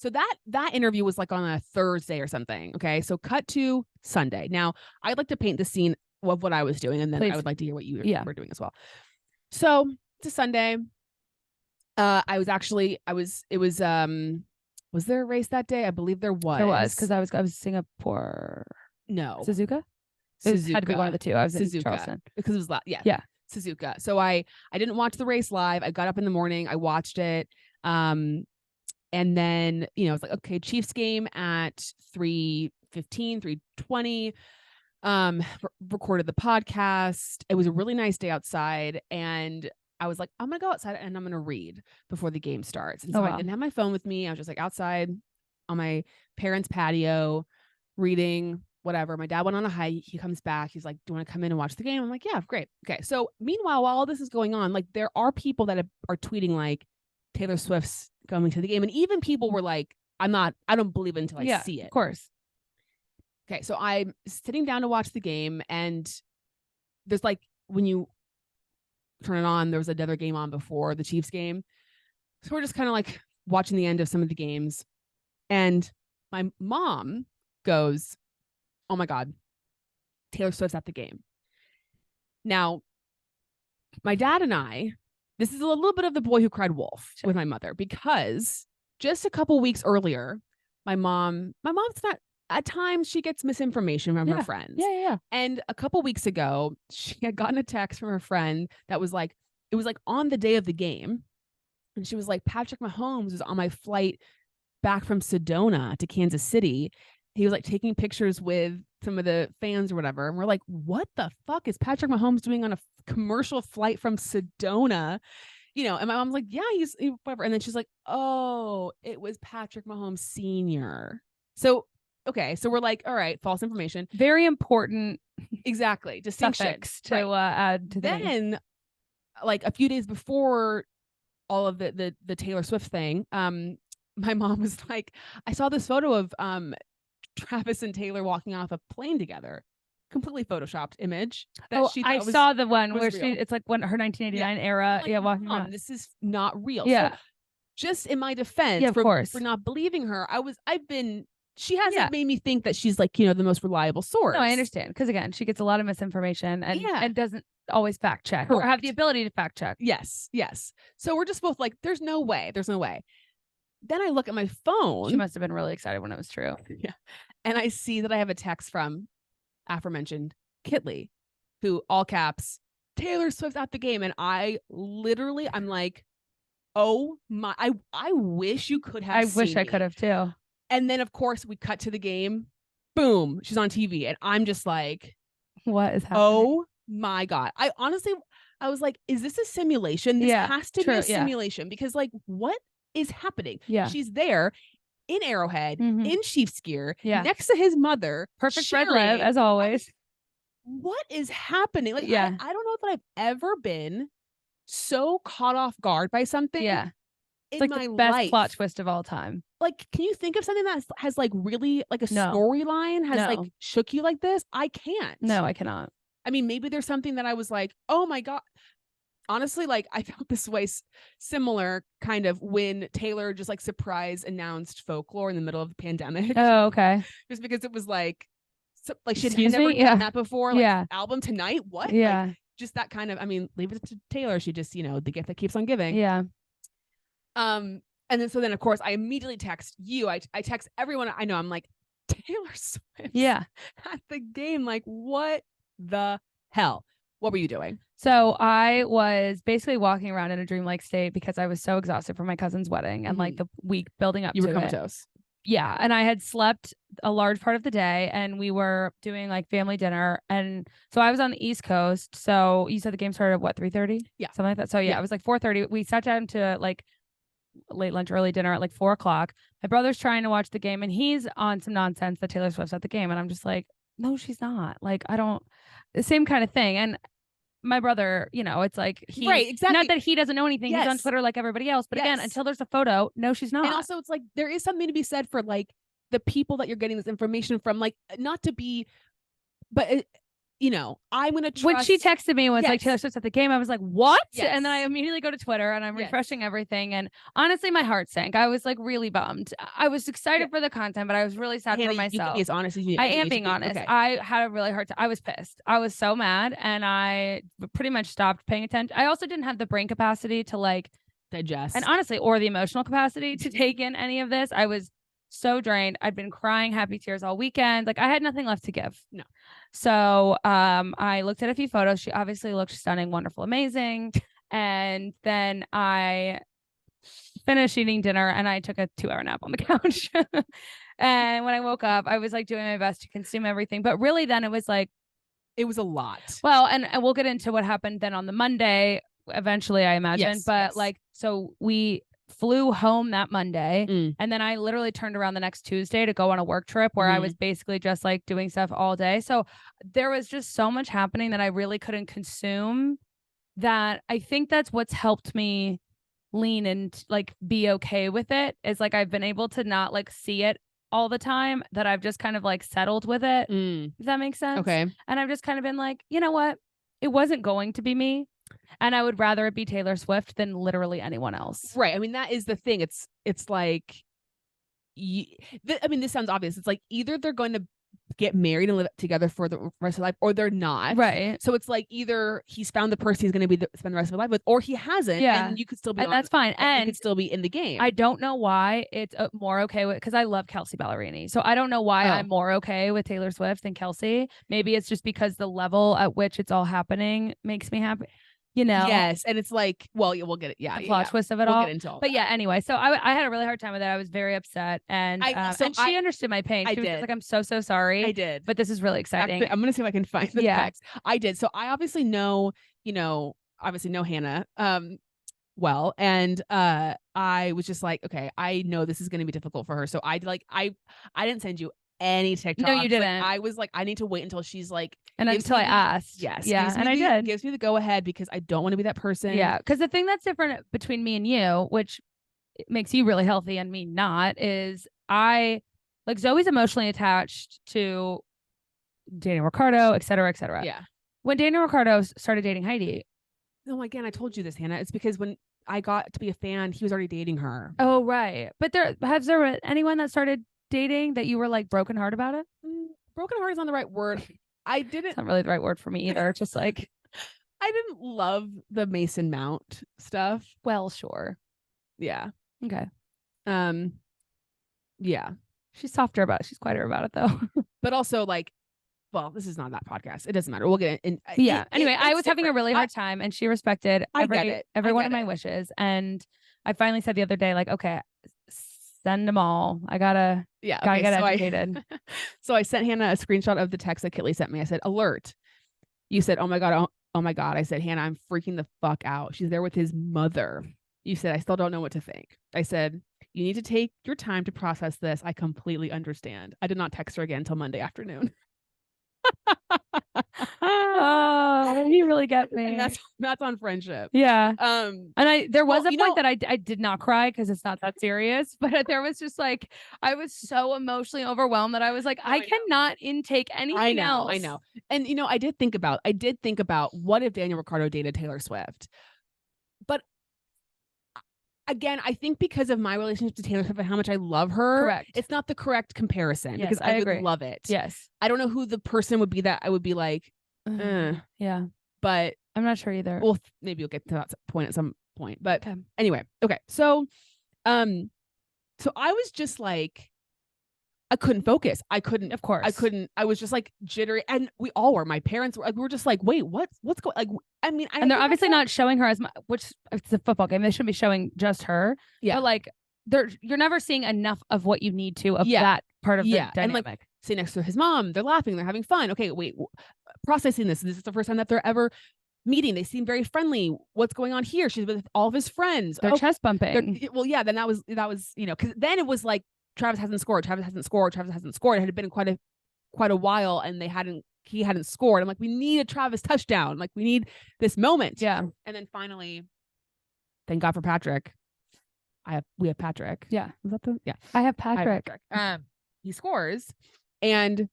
So that interview was like on a Thursday or something. Okay. So cut to Sunday. Now I'd like to paint the scene of what I was doing, and then Please. I would like to hear what you Yeah. were doing as well. So it's a Sunday. Was there a race that day? I believe there was. There was, because I was Singapore. No. Suzuka? Suzuka. It had to be one of the two. I was in Suzuka. Charleston. Because it was yeah. Yeah. Suzuka. So I didn't watch the race live. I got up in the morning, I watched it. And then, it's like, okay, Chiefs game at 3:15, 3:20. Recorded the podcast. It was a really nice day outside, and I was like, I'm gonna go outside and I'm gonna read before the game starts. And so I didn't have my phone with me. I was just like outside on my parents' patio reading, whatever. My dad went on a hike. He comes back. He's like, do you want to come in and watch the game? I'm like, yeah, great. Okay. So meanwhile, while all this is going on, like there are people that are tweeting like Taylor Swift's coming to the game. And even people were like, I don't believe it until I see it. Of course. Okay. So I'm sitting down to watch the game, and there's like, when you turn it on, there was another game on before the Chiefs game. So we're just kind of like watching the end of some of the games. And my mom goes, oh my God, Taylor Swift's at the game. Now, my dad and I, this is a little bit of the boy who cried wolf with my mother, because just a couple weeks earlier, my mom's not, at times she gets misinformation from her friends. Yeah. And a couple weeks ago, she had gotten a text from her friend that was like, it was like on the day of the game. And she was like, Patrick Mahomes was on my flight back from Sedona to Kansas City. He was like taking pictures with some of the fans or whatever. And we're like, what the fuck is Patrick Mahomes doing on a commercial flight from Sedona? And my mom's like, yeah, he's whatever. And then she's like, oh, it was Patrick Mahomes Sr. So, okay. So we're like, all right, false information. Very important. Exactly. Distinction to add to the then name. Like a few days before all of the Taylor Swift thing, my mom was like, I saw this photo of Travis and Taylor walking off a plane together. Completely photoshopped image. That she I saw the one where real. it's like when her 1989 era. Like, walking around. This is not real. Yeah. So just in my defense, for not believing her, she hasn't made me think that she's like, the most reliable source. No, I understand. Because again, she gets a lot of misinformation and doesn't always fact check or have the ability to fact check. Yes. So we're just both like, there's no way. Then I look at my phone. She must have been really excited when it was true. Yeah. And I see that I have a text from aforementioned Kitley, who, all caps, Taylor Swift's at the game. And I'm like, oh my, I wish you could have I wish I could have too. And then of course we cut to the game. Boom, she's on TV. And I'm just like, what is happening? Oh my God. I was like, is this a simulation? This has to be a simulation, because like, what is happening? Yeah. She's there in Arrowhead, in Chiefs gear, next to his mother. Perfect red lip, as always. What is happening? Like, I don't know that I've ever been so caught off guard by something. Yeah. It's like my the best life. plot twist of all time. Like, can you think of something that has like really like a storyline has like shook you like this? I can't. No, I cannot. I mean, maybe there's something that I was like, oh my God. Honestly, like I felt this way similar kind of when Taylor just like surprise announced Folklore in the middle of the pandemic. Oh, okay. Just because it was like she'd never done that before. Like, album tonight? What? Yeah. Like, just that kind of, I mean, leave it to Taylor. She just, the gift that keeps on giving. Yeah. And then of course I immediately text you. I text everyone I know. I'm like, Taylor Swift. Yeah. At the game. Like, what the hell? What were you doing? So I was basically walking around in a dreamlike state because I was so exhausted from my cousin's wedding and like the week building up to it. You were comatose. Yeah. And I had slept a large part of the day and we were doing like family dinner. And so I was on the East Coast. So you said the game started at what, 3:30? Yeah. Something like that. So yeah, it was like 4:30. We sat down to like late lunch, early dinner at like 4:00. My brother's trying to watch the game and he's on some nonsense that Taylor Swift's at the game. And I'm just like, no, she's not. Like, the same kind of thing. And my brother, it's like exactly. Not that he doesn't know anything. He's on Twitter like everybody else. But again, until there's a photo, no, she's not. And also it's like there is something to be said for like the people that you're getting this information from, like not to be, but you know, I'm going to trust. When she texted me and was like, Yes. Taylor Swift's at the game, I was like, what? Yes. And then I immediately go to Twitter and I'm refreshing everything. And honestly, my heart sank. I was like really bummed. I was excited for the content, but I was really sad Hannah, for myself. You can be as honest as you I am being honest. Okay. I had a really hard time. I was pissed. I was so mad and I pretty much stopped paying attention. I also didn't have the brain capacity to like digest, and honestly, or the emotional capacity to take in any of this. I was so drained. I'd been crying happy tears all weekend. Like I had nothing left to give. No. So I looked at a few photos. She obviously looked stunning, wonderful, amazing. And then I finished eating dinner and I took a 2-hour nap on the couch. And when I woke up, I was like doing my best to consume everything. But really then it was like, it was a lot. Well, and we'll get into what happened then on the Monday, eventually, I imagine. Yes, but like, so we flew home that Monday and then I literally turned around the next Tuesday to go on a work trip where I was basically just like doing stuff all day. So there was just so much happening that I really couldn't consume, that I think that's what's helped me lean and like be okay with it, is like I've been able to not like see it all the time, that I've just kind of like settled with it. Does that make sense? Okay. And I've just kind of been like, you know what? It wasn't going to be me. And I would rather it be Taylor Swift than literally anyone else. Right. I mean, that is the thing. It's like, I mean, this sounds obvious. It's like either they're going to get married and live together for the rest of their life, or they're not. Right. So it's like either he's found the person he's going to be spend the rest of his life with, or he hasn't. Yeah. And you could still be, and that's fine. And you could still be in the game. I don't know why it's more okay with, because I love Kelce Ballerini. So I don't know why I'm more okay with Taylor Swift than Kelce. Maybe it's just because the level at which it's all happening makes me happy. You know? Yes. And it's like, well, yeah, we'll get it. Yeah. The plot twist of it we'll all. Get into all but that. yeah, anyway, so I had a really hard time with it. I was very upset. And she understood my pain. She was just like, I'm so sorry. I did. But this is really exciting. I'm going to see if I can find the text. I did. So I obviously know, Hannah well. And I was just like, okay, I know this is going to be difficult for her. So I didn't send you any TikToks. No, you didn't. Like, I was like, I need to wait until she's like, and until I asked. Yes. Yeah. And I did. Gives me the go ahead, because I don't want to be that person. Yeah. Because the thing that's different between me and you, which makes you really healthy and me not, is Zoe's emotionally attached to Daniel Ricciardo, et cetera, et cetera. Yeah. When Daniel Ricciardo started dating Heidi. No, again, I told you this, Hannah. It's because when I got to be a fan, he was already dating her. Oh, right. But has there been anyone that started dating that you were like broken heart about it? Broken heart is not the right word. I didn't. It's not really the right word for me either. It's just like, I didn't love the Mason Mount stuff. Well, sure. Yeah. Okay. Yeah. She's quieter about it though. But also like, well, this is not that podcast. It doesn't matter. We'll get in. Yeah. Anyway, I was having a really hard time and she respected every one of my wishes. And I finally said the other day, like, okay, send them all. I gotta get educated. So I sent Hannah a screenshot of the text that Kitley sent me. I said, alert. You said, oh my God. Oh my God. I said, Hannah, I'm freaking the fuck out. She's there with his mother. You said, I still don't know what to think. I said, you need to take your time to process this. I completely understand. I did not text her again until Monday afternoon. Oh, you really get me. And that's on friendship. Yeah. And there was a point that I did not cry because it's not that serious, but there was just like, I was so emotionally overwhelmed that I was like, I cannot intake anything else. I know. And I did think about what if Daniel Ricciardo dated Taylor Swift? But again, I think because of my relationship to Taylor Swift and how much I love her, correct, it's not the correct comparison. Yes, because I would love it. Yes. I don't know who the person would be that I would be like, yeah. But I'm not sure either. Well, maybe you'll get to that point at some point. But anyway, okay. So I was just like, I couldn't focus. I couldn't. Of course. I couldn't. I was just like jittery, and we all were. My parents were. Like, we were just like, wait, what's going? Like, I mean, and they're obviously not showing her as much. Which it's a football game. They shouldn't be showing just her. Yeah. But like, you're never seeing enough of what you need to of that part of the dynamic. And like, sit next to his mom. They're laughing. They're having fun. Okay, wait. Processing this. This is the first time that they're ever meeting. They seem very friendly. What's going on here? She's with all of his friends. They're chest bumping. Well, yeah. Then that was because then it was like, Travis hasn't scored. It had been quite a while, and he hadn't scored. I'm like, we need a Travis touchdown. Like, we need this moment. Yeah. And then finally, thank God for Patrick. We have Patrick. Yeah. Is that the? Yeah. I have Patrick. He scores, and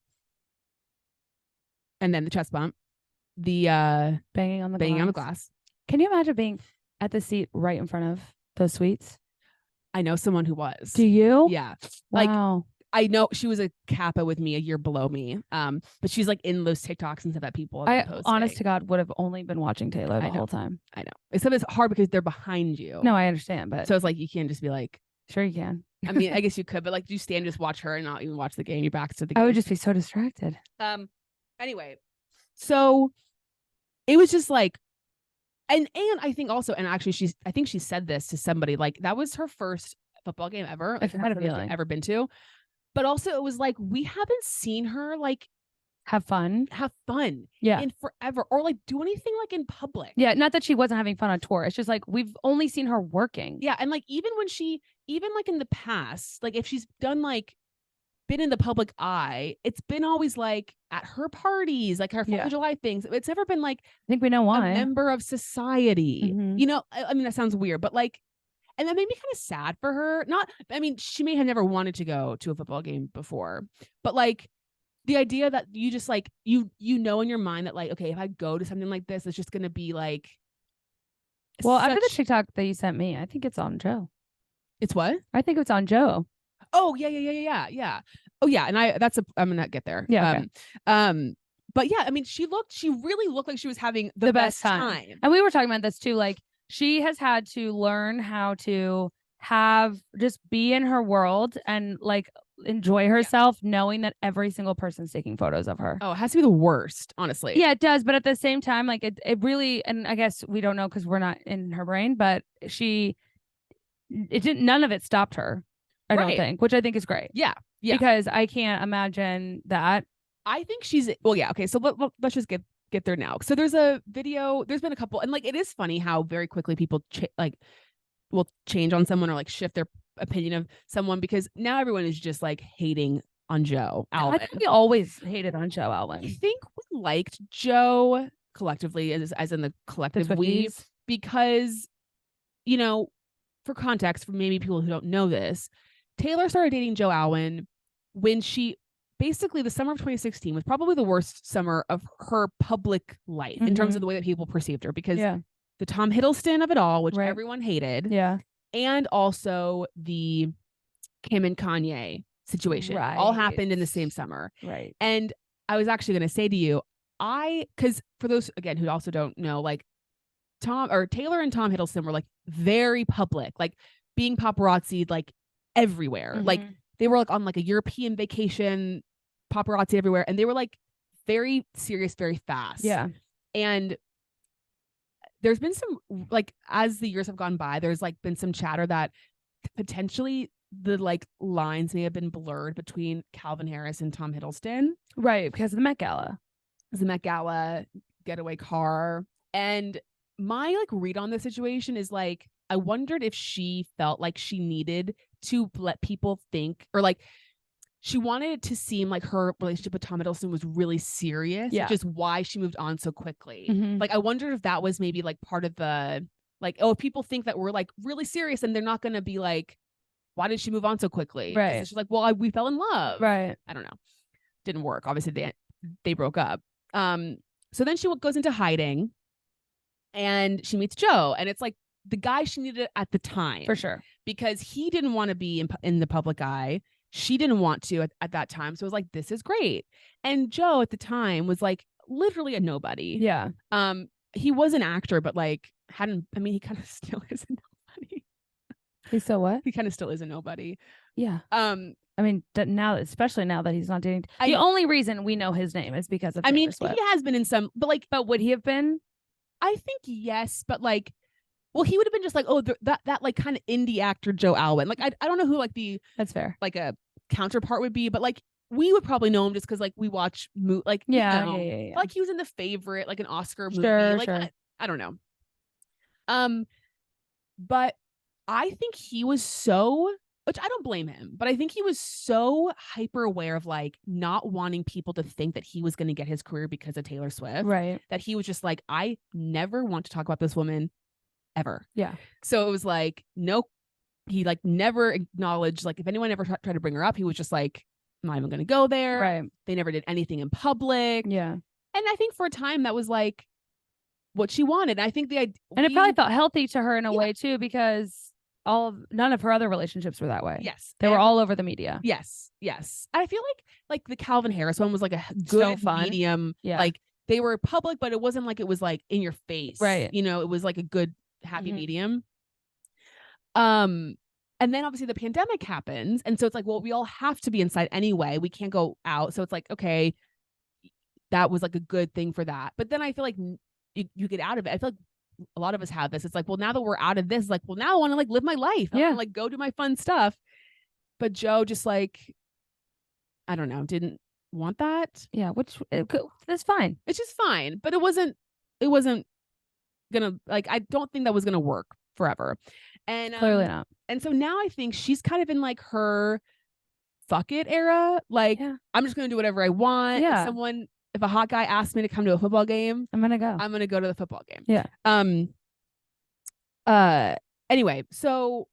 And then the chest bump, the banging on the glass. Can you imagine being at the seat right in front of those suites? I know someone who was. Do you? Yeah. Wow. Like, I know she was a Kappa with me, a year below me. But she's like in those TikToks and stuff that people have been posting. Honest to God, would have only been watching Taylor the whole time. I know. Except it's hard because they're behind you. No, I understand, but so it's like you can't just be like, sure you can. I mean, I guess you could, but like, do you stand and just watch her and not even watch the game? Your back's to the game. I would just be so distracted. Anyway, so it was just like, and I think also, and actually I think she said this to somebody, like that was her first football game ever. Like, I've had a feeling ever been to. But also it was like, we haven't seen her like have fun. Yeah. In forever, or like do anything like in public. Yeah. Not that she wasn't having fun on tour. It's just like, we've only seen her working. Yeah. And like, even like in the past, like if she's done like been in the public eye, it's been always like at her parties, like her 4th of July things. It's never been like, I think we know why, a member of society, you know, I mean, that sounds weird, but like, and that made me kind of sad for her. I mean, she may have never wanted to go to a football game before, but like the idea that you just like, you know, in your mind that like, okay, if I go to something like this, it's just going to be like. Well, after the TikTok that you sent me, I think it's on Joe. It's what? I think it's on Joe. Oh, yeah. Oh, yeah. And I'm going to get there. Yeah. Okay. But yeah, I mean, she really looked like she was having the best time. And we were talking about this too. Like, she has had to learn how to just be in her world and like enjoy herself, knowing that every single person's taking photos of her. Oh, it has to be the worst, honestly. Yeah, it does. But at the same time, like it really, and I guess we don't know because we're not in her brain, but none of it stopped her. I don't think, which I think is great. Yeah. Because I can't imagine that. I think yeah. Okay. So let's just get there now. So there's a video, there's been a couple, and like, it is funny how very quickly people will change on someone or like shift their opinion of someone, because now everyone is just like hating on Joe Alwyn. I think we always hated on Joe Alwyn. I think we liked Joe collectively, as in the collective we, because, you know, for context, for maybe people who don't know this, Taylor started dating Joe Alwyn when basically the summer of 2016 was probably the worst summer of her public life in terms of the way that people perceived her, because the Tom Hiddleston of it all, which everyone hated. Yeah. And also the Kim and Kanye situation all happened in the same summer. Right. And I was actually going to say to you, because for those, again, who also don't know, like Taylor and Tom Hiddleston were like very public, like being paparazzi, like everywhere. Like they were like on like a European vacation, paparazzi everywhere. And they were like very serious, very fast. Yeah. And there's been some, like, as the years have gone by, there's like been some chatter that potentially the like lines may have been blurred between Calvin Harris and Tom Hiddleston. Right. Because of the Met Gala. The Met Gala getaway car. And my like read on the situation is like, I wondered if she felt like she needed to let people think, or like she wanted it to seem like her relationship with Tom Hiddleston was really serious, which is why she moved on so quickly. Like, I wondered if that was maybe like part of the, like, oh, if people think that we're like really serious and they're not going to be like, why did she move on so quickly? Right. She's like, well, we fell in love. Right. I don't know. Didn't work. Obviously they broke up. So then she goes into hiding and she meets Joe, and it's like the guy she needed at the time. For sure. Because he didn't want to be in the public eye. She didn't want to at that time. So it was like, this is great. And Joe at the time was like literally a nobody. Yeah. He was an actor, but like he kind of still is a nobody. He's still what? He kind of still is a nobody. Yeah. I mean, now, especially now that he's not dating. The only reason we know his name is because of Taylor Swift. He has been in some, but would he have been? I think yes, but like, well, he would have been just like, oh, that like kind of indie actor Joe Alwyn. Like, I don't know who like that's fair, like a counterpart would be, but like we would probably know him just because like we watch like yeah. Like he was in The Favorite, like an Oscar movie. Sure, like sure. I don't know. But I think he was so, which I don't blame him, but I think he was so hyper aware of like not wanting people to think that he was going to get his career because of Taylor Swift. Right. That he was just like, I never want to talk about this woman ever. Yeah. So it was like, nope. He like never acknowledged, like if anyone ever tried to bring her up, he was just like, I'm not even going to go there. Right. They never did anything in public. Yeah. And I think for a time that was like what she wanted. I think and it probably felt healthy to her in a way too, because none of her other relationships were that way. Yes. They were all over the media. Yes. Yes. I feel like the Calvin Harris one was like a good medium. Yeah. Like they were public, but it wasn't like it was like in your face. Right. You know, it was like a good happy medium. And then obviously the pandemic happens. And so it's like, well, we all have to be inside anyway. We can't go out. So it's like, okay, that was like a good thing for that. But then I feel like you get out of it. I feel like a lot of us have this. It's like, well, now that we're out of this, like, well, now I want to like live my life. I want to like go do my fun stuff. But Joe just like, I don't know, didn't want that. Yeah, which that's fine. It's just fine. But it wasn't gonna, like, I don't think that was gonna work forever. And clearly not. And so now I think she's kind of in like her fuck it era. Like, I'm just gonna do whatever I want. Yeah. If a hot guy asks me to come to a football game, I'm gonna go. I'm gonna go to the football game. Yeah. Anyway, so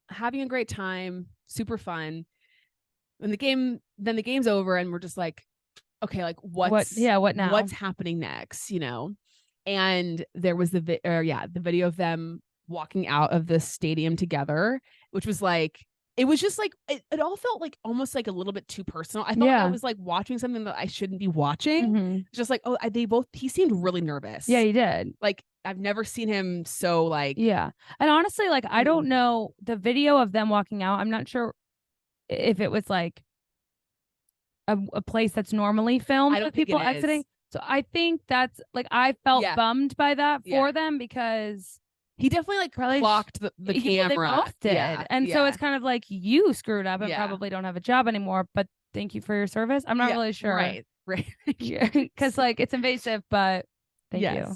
having a great time, super fun. When the game's over and we're just like, okay, like what now? What's happening next, you know? And there was the video of them walking out of the stadium together, which was like, it was just like, it all felt like almost like a little bit too personal. I thought I was like watching something that I shouldn't be watching. Just like, oh, he seemed really nervous. Yeah, he did. Like, I've never seen him so like. Yeah. And honestly, like, I don't know the video of them walking out. I'm not sure if it was like a place that's normally filmed with people exiting. So I think that's like, I felt bummed by that for them, because he definitely like clocked the camera. They both did. And so it's kind of like, you screwed up and probably don't have a job anymore, but thank you for your service. I'm not really sure. Right. Because like, it's invasive, but thank you.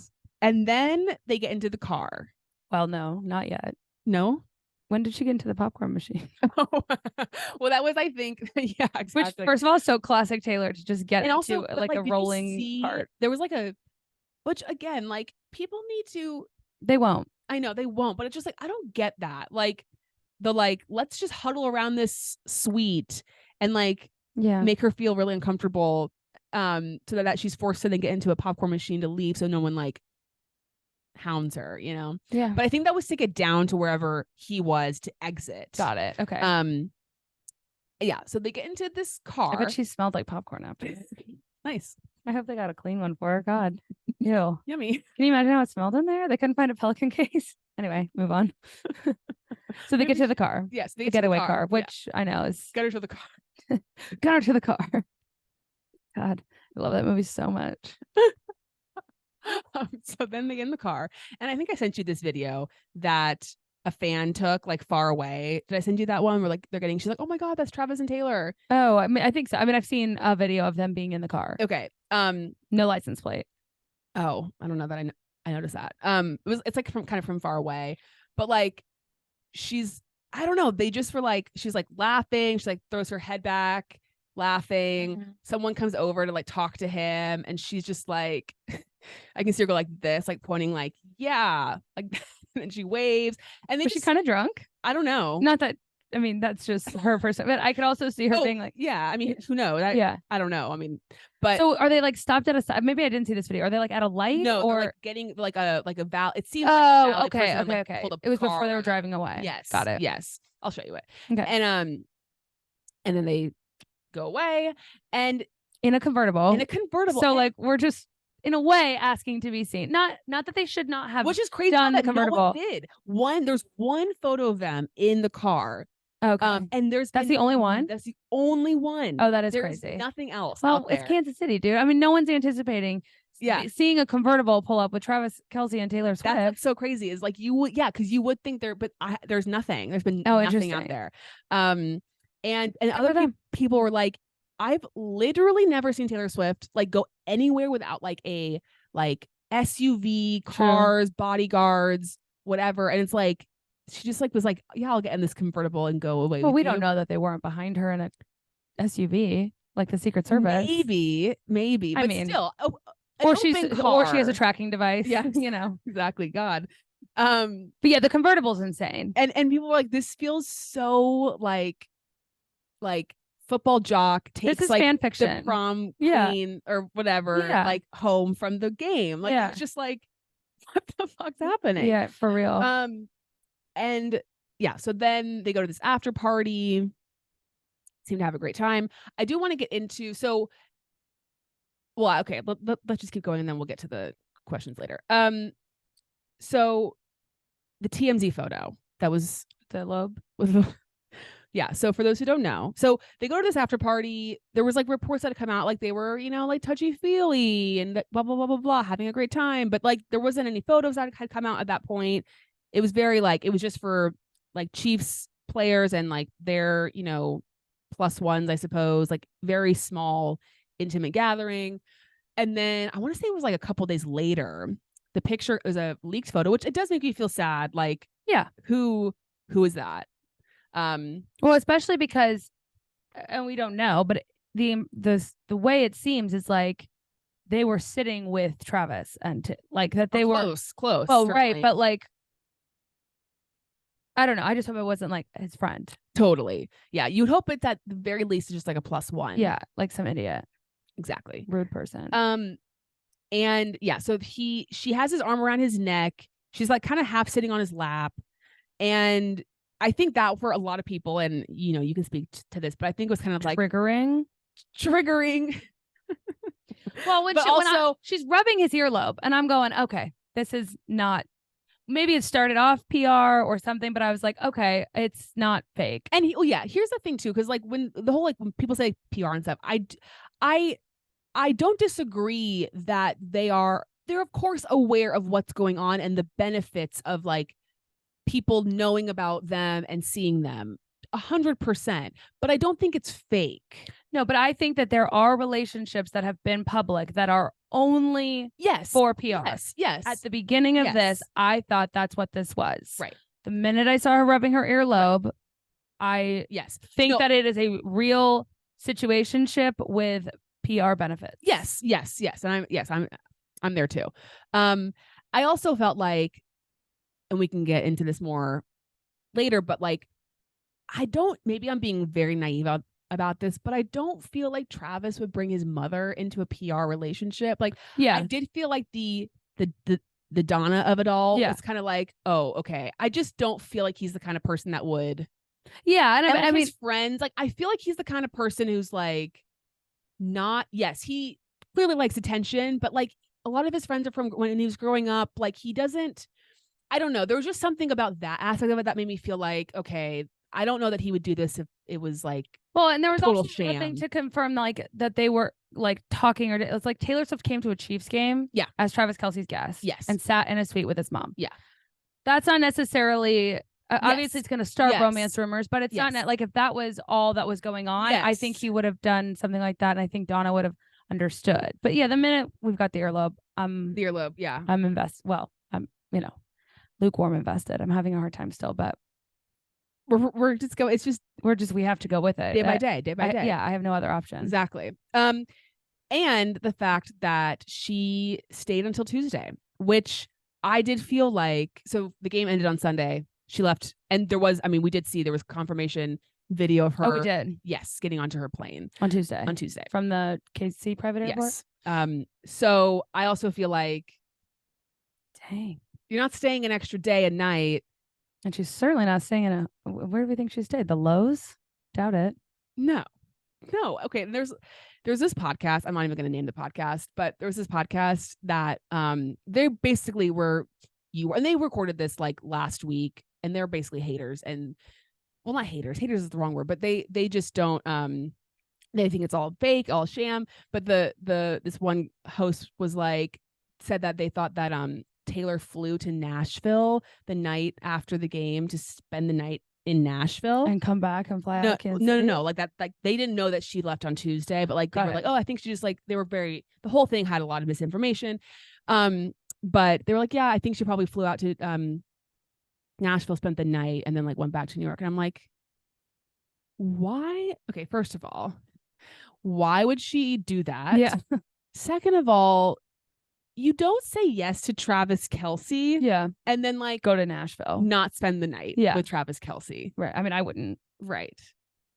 And then they get into the car. Well, no, not yet. No? When did she get into the popcorn machine? Well, that was, I think, exactly. Which, first of all, is so classic Taylor to just get into like a rolling cart. There was like which again, like, people need to. They won't. I know they won't, but it's just like, I don't get that. Like, let's just huddle around this suite and like make her feel really uncomfortable, so that she's forced to then get into a popcorn machine to leave, so no one like hounds her, you know? Yeah. But I think that was to get down to wherever he was to exit. Got it. Okay. Yeah. So they get into this car. I bet she smelled like popcorn after. Nice. I hope they got a clean one for her. God. Ew. Yummy. Can you imagine how it smelled in there? They couldn't find a Pelican case. Anyway, move on. So they get to the car. Yes. The getaway car, which I know is. Get her to the car. Got her to the car. God, I love that movie so much. So then they get in the car, and I think I sent you this video that a fan took like far away. Did I send you that one where like she's like, oh my God, that's Travis and Taylor. Oh, I mean, I think so. I mean, I've seen a video of them being in the car. Okay. No license plate. Oh, I don't know that I noticed that. It's like from far away, but like I don't know. They just were like, she's like laughing. She like throws her head back, laughing. Someone comes over to like talk to him, and she's just like, I can see her go like this, like pointing, like, yeah, like, and she waves. And then was she kind of drunk? I don't know. Not that. I mean, that's just her person, but I could also see her being like, yeah. I mean, who knows? I don't know. I mean, but so are they like stopped at a? Maybe I didn't see this video. Are they like at a light? No, or like getting like a val. It seems. Oh, okay. It was car. before they were driving away. Yes, got it. Yes, I'll show you it. Okay, and then they go away, and in a convertible. So like we're just, in a way, asking to be seen. Not that they should not have, which is crazy, done the convertible. No one did. There's one photo of them in the car. Okay. And that's the only one. That's the only one. Oh, that is There's crazy. Nothing else. Well, it's Kansas City, dude. I mean, no one's anticipating. Seeing a convertible pull up with Travis Kelce and Taylor Swift. That's what's so crazy is like you would, because you would think there's nothing. There's been nothing out there. And other people were like, I've literally never seen Taylor Swift like go anywhere without like a like SUV, cars, bodyguards, whatever. And it's like, she just like was like, yeah, I'll get in this convertible and go away. Well, we don't know that they weren't behind her in a SUV, like the Secret Service. Maybe, but I mean, still, or she has a tracking device. Yeah, you know, exactly. God, but yeah, the convertible's insane. And people were like, this feels so like football jock takes This is like fan fiction. the prom queen or whatever, like home from the game. Like it's just like, what the fuck's happening? Yeah, for real. And yeah, so then they go to this after party, seem to have a great time. I do want to get into okay, let's just keep going and then we'll get to the questions later. So the TMZ photo that was the earlobe. Yeah. So for those who don't know, so they go to this after party. There was like reports that had come out, like they were, like touchy feely and blah, blah, blah, blah, blah, having a great time. But like there wasn't any photos that had come out at that point. It was very like, it was just for like Chiefs players and like their, plus ones, I suppose, like very small, intimate gathering. And then I want to say it was like a couple days later, the picture was a leaked photo, which it does make you feel sad. Like, yeah, who is that? Well, especially because, and we don't know, but the way it seems is like they were sitting with Travis and like that they were close. Oh, right. But like, I don't know. I just hope it wasn't like his friend. Totally. Yeah. You'd hope it's at the very least just like a +1. Yeah. Like some idiot. Exactly. Rude person. And yeah, so she has his arm around his neck. She's like kind of half sitting on his lap. And I think that for a lot of people, and you can speak to this, but I think it was kind of like triggering. Well, when she's rubbing his earlobe and I'm going, okay, this is not, maybe it started off PR or something, but I was like, okay, it's not fake. And here's the thing too. Cause like when when people say PR and stuff, I don't disagree that they're of course aware of what's going on and the benefits of like people knowing about them and seeing them 100%, but I don't think it's fake. No, but I think that there are relationships that have been public that are only for PR. Yes. At the beginning of this, I thought that's what this was. Right. The minute I saw her rubbing her earlobe, I think that it is a real situationship with PR benefits. Yes. And I'm there too. I also felt like, and we can get into this more later, but like, maybe I'm being very naive about this, but I don't feel like Travis would bring his mother into a PR relationship. Like, I did feel like the Donna of it all was kind of like, oh, okay. I just don't feel like he's the kind of person that would. Yeah. And I mean, his friends, like, I feel like he's the kind of person who's like, he clearly likes attention, but like a lot of his friends are from when he was growing up. Like he doesn't, I don't know. There was just something about that aspect of it that made me feel like, okay, I don't know that he would do this if it was like, well, and there was also nothing to confirm like that they were like talking, or it was like Taylor Swift came to a Chiefs game as Travis Kelce's guest and sat in a suite with his mom. Yeah. That's not necessarily, obviously it's going to start romance rumors, but it's not like if that was all that was going on, I think he would have done something like that. And I think Donna would have understood. But yeah, the minute we've got the earlobe, I'm invested. Well, I'm, lukewarm invested. I'm having a hard time still, but we're just going. It's just we have to go with it day by day. Yeah, I have no other option. Exactly. And the fact that she stayed until Tuesday, which I did feel like. So the game ended on Sunday. She left, and there was. I mean, we did see there was confirmation video of her. Oh, we did. Yes, getting onto her plane on Tuesday. From the KC private airport. Yes. So I also feel like, dang, you're not staying an extra day and night. And she's certainly not staying in where do we think she stayed? The Lowe's? Doubt it. No. Okay. There's this podcast. I'm not even going to name the podcast, but there was this podcast that they basically and they recorded this like last week, and they're basically haters, and well, not haters. Haters is the wrong word, but they just don't they think it's all fake, all sham. But this one host was like, said that they thought that Taylor flew to Nashville the night after the game to spend the night in Nashville and come back and fly out. No. Like that, like they didn't know that she left on Tuesday, but like they were like, oh, I think she just like, they were the whole thing had a lot of misinformation. But they were like, yeah, I think she probably flew out to Nashville, spent the night, and then like went back to New York. And I'm like, why? Okay, first of all, why would she do that? Yeah. Second of all, you don't say yes to Travis Kelce. Yeah. And then like go to Nashville. Not spend the night with Travis Kelce. Right. I mean, I wouldn't. Right.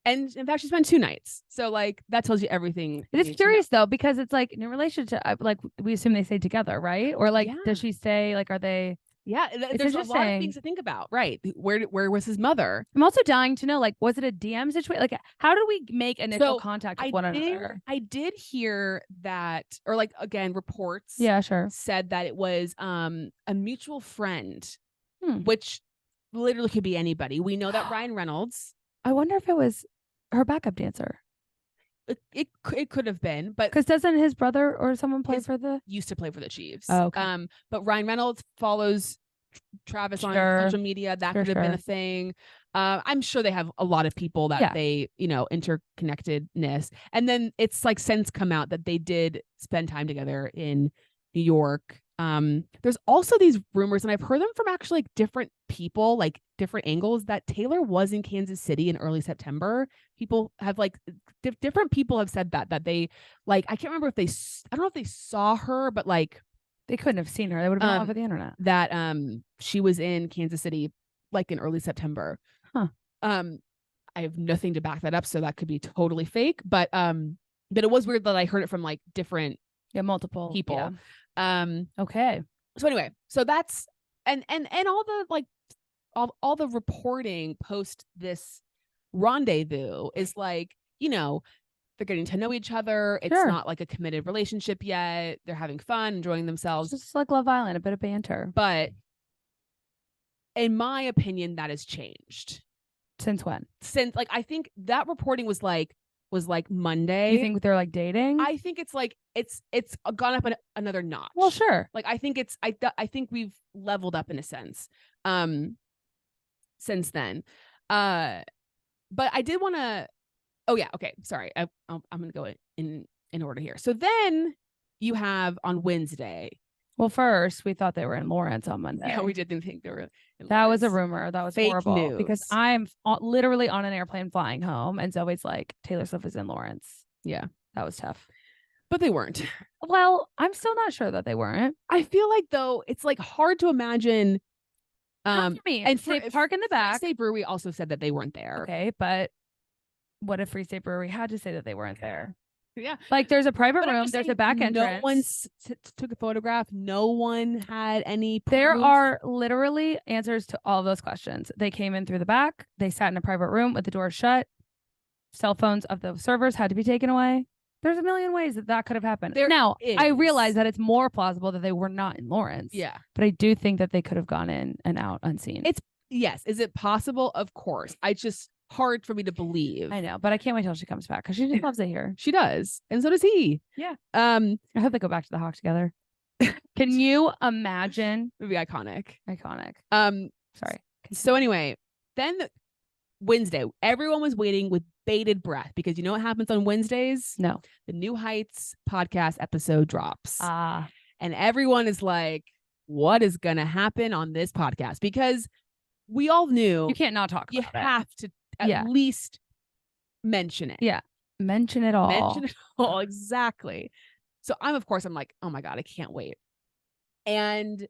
And in fact, she spent 2 nights. So like that tells you everything. It's curious though, because it's like in a relationship, like we assume they stay together, right? Or like, does she stay? Like, are they? Yeah, there's a lot of things to think about, right? Where was his mother? I'm also dying to know, like, was it a DM situation? Like, how do we make initial contact with one another? I did hear that, or like again, reports. Yeah, sure. Said that it was a mutual friend, which literally could be anybody. We know that Ryan Reynolds. I wonder if it was her backup dancer. It could have been, but because doesn't his brother or someone used to play for the Chiefs? Oh, okay. But Ryan Reynolds follows Travis on social media. That could have been a thing. I'm sure they have a lot of people that they, interconnectedness. And then it's like since come out that they did spend time together in New York. There's also these rumors, and I've heard them from actually like different people, like different angles, that Taylor was in Kansas City in early September. People have like different people have said that they like, I can't remember if I don't know if they saw her, but like they couldn't have seen her. They would have been all over the internet. That she was in Kansas City like in early September. Huh. I have nothing to back that up, so that could be totally fake. But it was weird that I heard it from like different multiple people. Yeah. Okay. So anyway, so that's and all the like all the reporting post this rendezvous is like, they're getting to know each other. It's not like a committed relationship yet. They're having fun, enjoying themselves. It's just like Love Island, a bit of banter. But in my opinion, that has changed. Since when? Since like, I think that reporting was like Monday. You think they're like dating? I think it's like it's gone up another notch. Well, sure. Like I think I think we've leveled up in a sense since then. But I did want to. Oh yeah, okay. Sorry, I'm gonna go in order here. So then you have on Wednesday. Well, first we thought they were in Lawrence on Monday. Yeah, we didn't think they were. That was a rumor. That was fake horrible news. Because I'm literally on an airplane flying home, and Zoe's like, Taylor Swift is in Lawrence. Yeah, that was tough. But they weren't. Well, I'm still not sure that they weren't. I feel like though it's like hard to imagine. Not for me. And they park in the back. Free State Brewery also said that they weren't there. Okay, but what if Free State Brewery had to say that they weren't there? Yeah. Like there's a private room, there's a back entrance. No one took a photograph. No one had any proof. There are literally answers to all of those questions. They came in through the back. They sat in a private room with the door shut. Cell phones of the servers had to be taken away. There's a million ways that could have happened. I realize that it's more plausible that they were not in Lawrence. Yeah. But I do think that they could have gone in and out unseen. Yes. Is it possible? Of course. I just hard for me to believe. I know, but I can't wait till she comes back because she just loves it here. She does, and so does he. Yeah. I hope they go back to the Hawk together. Can you imagine? It would be iconic. Sorry. So anyway, then Wednesday, everyone was waiting with bated breath because you know what happens on Wednesdays? No. The New Heights podcast episode drops. And everyone is like, what is gonna happen on this podcast? Because we all knew you can't not talk about it. You have to at least mention it. Yeah. Mention it all. Mention it all. Exactly. So I'm like, oh my God, I can't wait. And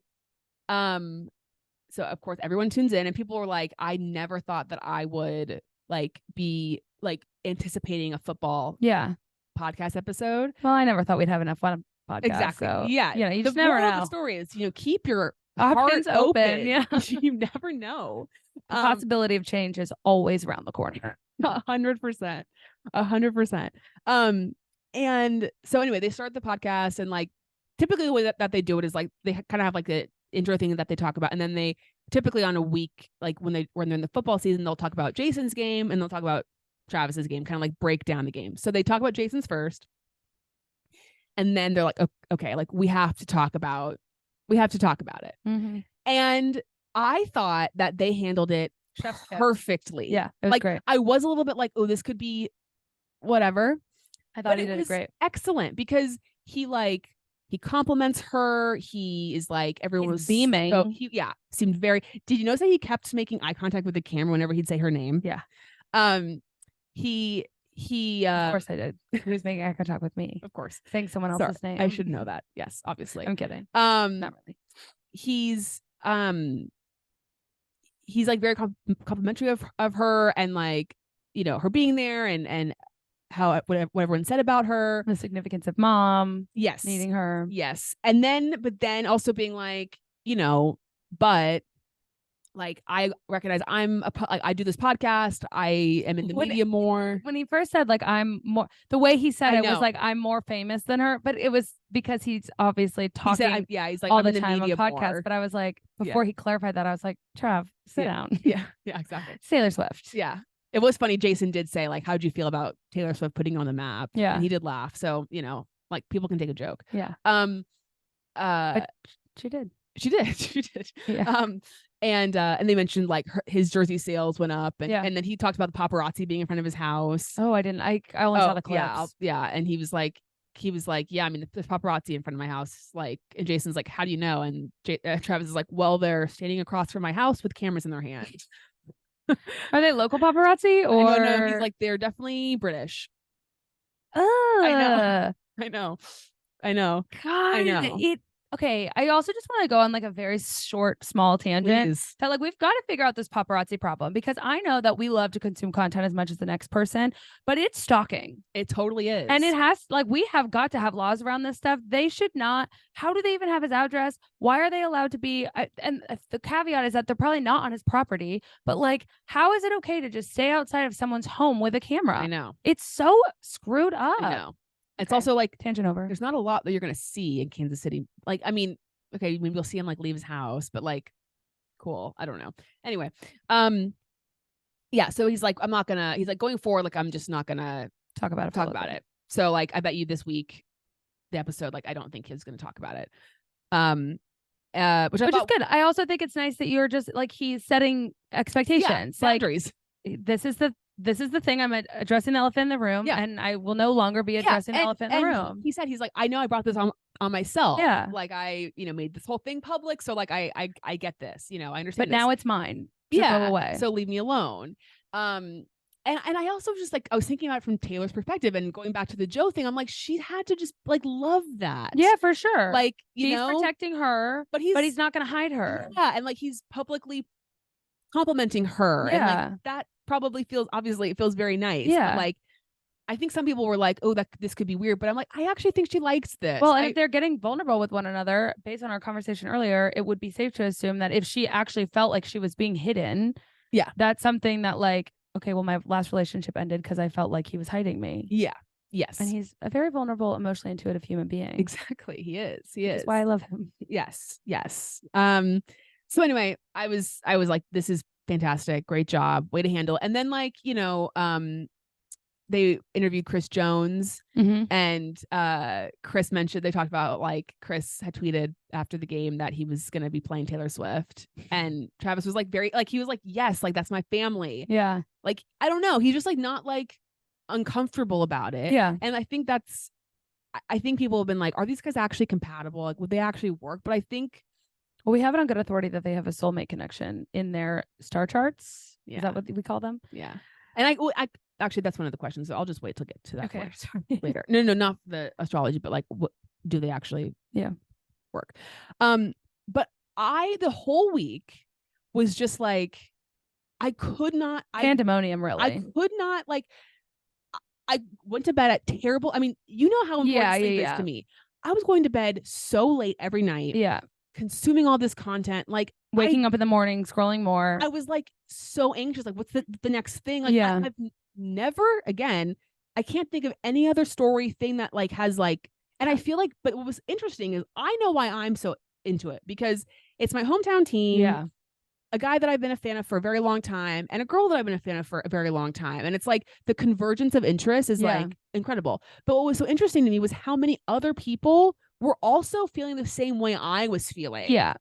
so of course everyone tunes in and people were like, I never thought that I would like be like anticipating a football podcast episode. Well, I never thought we'd have enough fun podcast. Exactly. So, yeah. You just never know. The story is, keep your options open. Yeah. You never know. The possibility of change is always around the corner. 100%. 100%. And so anyway, they start the podcast and like typically the way that they do it is like they kind of have like the intro thing that they talk about, and then they typically on a week, like when they're in the football season, they'll talk about Jason's game and they'll talk about Travis's game, kind of like break down the game. So they talk about Jason's first, and then they're like, okay, like we have to talk about it. Mm-hmm. And I thought that they handled it perfectly. Yeah, it was like great. I was a little bit like, oh, this could be whatever. I thought he did it great. Excellent, because he compliments her. He is like, everyone was beaming. So seemed very. Did you notice that he kept making eye contact with the camera whenever he'd say her name? Yeah. He of course I did. He was making eye contact with me. Of course. Saying someone else's name. I should know that. Yes, obviously. I'm kidding. Not really. He's like very complimentary of her, and like her being there and how what everyone said about her, the significance of mom, yes, needing her, yes, but then also being like, but like I recognize I do this podcast, I am in the media more. When he first said like I'm more, the way he said it was like I'm more famous than her, but it was because he's obviously talking he's like all I'm the in the time on media podcasts. more. But I was like, before he clarified that, I was like, Trav, sit down. Yeah, exactly. Taylor Swift. Yeah. It was funny. Jason did say, like, how'd you feel about Taylor Swift putting you on the map? Yeah. And he did laugh. So, like people can take a joke. Yeah. But she did. She did. She did. Yeah. And they mentioned like his jersey sales went up, and then he talked about the paparazzi being in front of his house. Oh, I didn't. I only saw the clips. Yeah. And he was like, yeah, I mean, there's paparazzi in front of my house. Like, and Jason's like, how do you know? And Travis is like, well, they're standing across from my house with cameras in their hand. Are they local paparazzi or? No, he's like, they're definitely British. I know. God, I know. Okay, I also just want to go on like a very short, small tangent. Please. That like we've got to figure out this paparazzi problem, because I know that we love to consume content as much as the next person, but it's stalking. It totally is. And it has, like, we have got to have laws around this stuff. They should not. How do they even have his address? Why are they allowed to be? And the caveat is that they're probably not on his property, but like, how is it okay to just stay outside of someone's home with a camera? I know. It's so screwed up. I know. It's also like tangent over. There's not a lot that you're going to see in Kansas City. Like, I mean, okay, maybe you'll see him like leave his house, but like, cool. I don't know. Anyway, yeah. So he's like, he's like going forward, like, I'm just not gonna talk about it. So like, I bet you this week, the episode, like, I don't think he's going to talk about it. Which is good. I also think it's nice that you're just like, he's setting expectations, boundaries. Like, this is the thing. I'm addressing the elephant in the room, and I will no longer be addressing the elephant in the room. He said, he's like, I know I brought this on myself. Yeah. Like I, made this whole thing public. So like, I get this, I understand. But now it's mine. Go away. So leave me alone. And I also just like, I was thinking about it from Taylor's perspective and going back to the Joe thing. I'm like, she had to just like love that. Yeah, for sure. Like, he's protecting her, but he's not going to hide her. Yeah. And like, he's publicly complimenting her. Yeah. And like, that probably it feels very nice. Yeah. But like, I think some people were like, oh, this could be weird. But I'm like, I actually think she likes this. Well, and if they're getting vulnerable with one another, based on our conversation earlier, it would be safe to assume that if she actually felt like she was being hidden, that's something that like, okay, well, my last relationship ended because I felt like he was hiding me. Yeah. Yes. And he's a very vulnerable, emotionally intuitive human being. Exactly. He is. That's why I love him. Yes. So anyway, I was like, this is fantastic. Great job. Way to handle. And then like, they interviewed Chris Jones, and Chris mentioned, they talked about like Chris had tweeted after the game that he was going to be playing Taylor Swift, and Travis was like he was like, yes, like that's my family. Yeah. Like, I don't know. He's just like not like uncomfortable about it. Yeah. And I think people have been like, are these guys actually compatible? Like, would they actually work? But I think, well, we have it on good authority that they have a soulmate connection in their star charts. Yeah. Is that what we call them? Yeah. And I actually, that's one of the questions. So I'll just wait till get to that. Okay. Later. No, not the astrology, but like, what do they actually work? But the whole week was just like, I could not. Pandemonium, really. I could not, like, I went to bed at terrible. I mean, you know how important sleep is to me. I was going to bed so late every night. Yeah. Consuming all this content, like waking up in the morning, scrolling more. I was like so anxious. Like, what's the next thing? Like, I've never again. I can't think of any other story thing that like has like. And I feel like, but what was interesting is I know why I'm so into it, because it's my hometown team. Yeah. A guy that I've been a fan of for a very long time, and a girl that I've been a fan of for a very long time. And it's like the convergence of interest is like incredible. But what was so interesting to me was how many other people were also feeling the same way I was feeling. Yeah.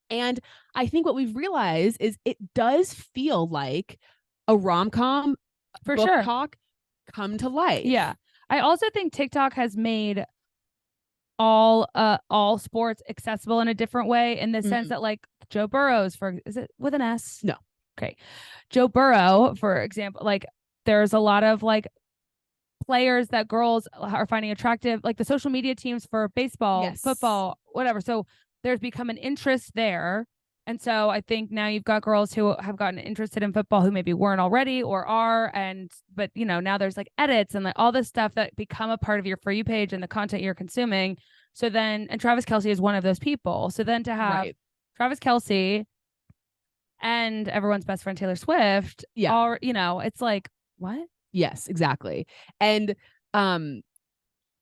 And I think what we've realized is it does feel like a rom-com for book sure talk come to life. Yeah. I also think TikTok has made all sports accessible in a different way, in the sense that like Joe Burrow's, is it with an S? No. Okay. Joe Burrow, for example, like there's a lot of like players that girls are finding attractive, like the social media teams for baseball, football, whatever. So there's become an interest there And so I think now you've got girls who have gotten interested in football who maybe weren't already or are. But now there's like edits and like all this stuff that become a part of your For You page and the content you're consuming. So then, and Travis Kelce is one of those people. So then to have Travis Kelce and everyone's best friend Taylor Swift, it's like, what? Yes, exactly. And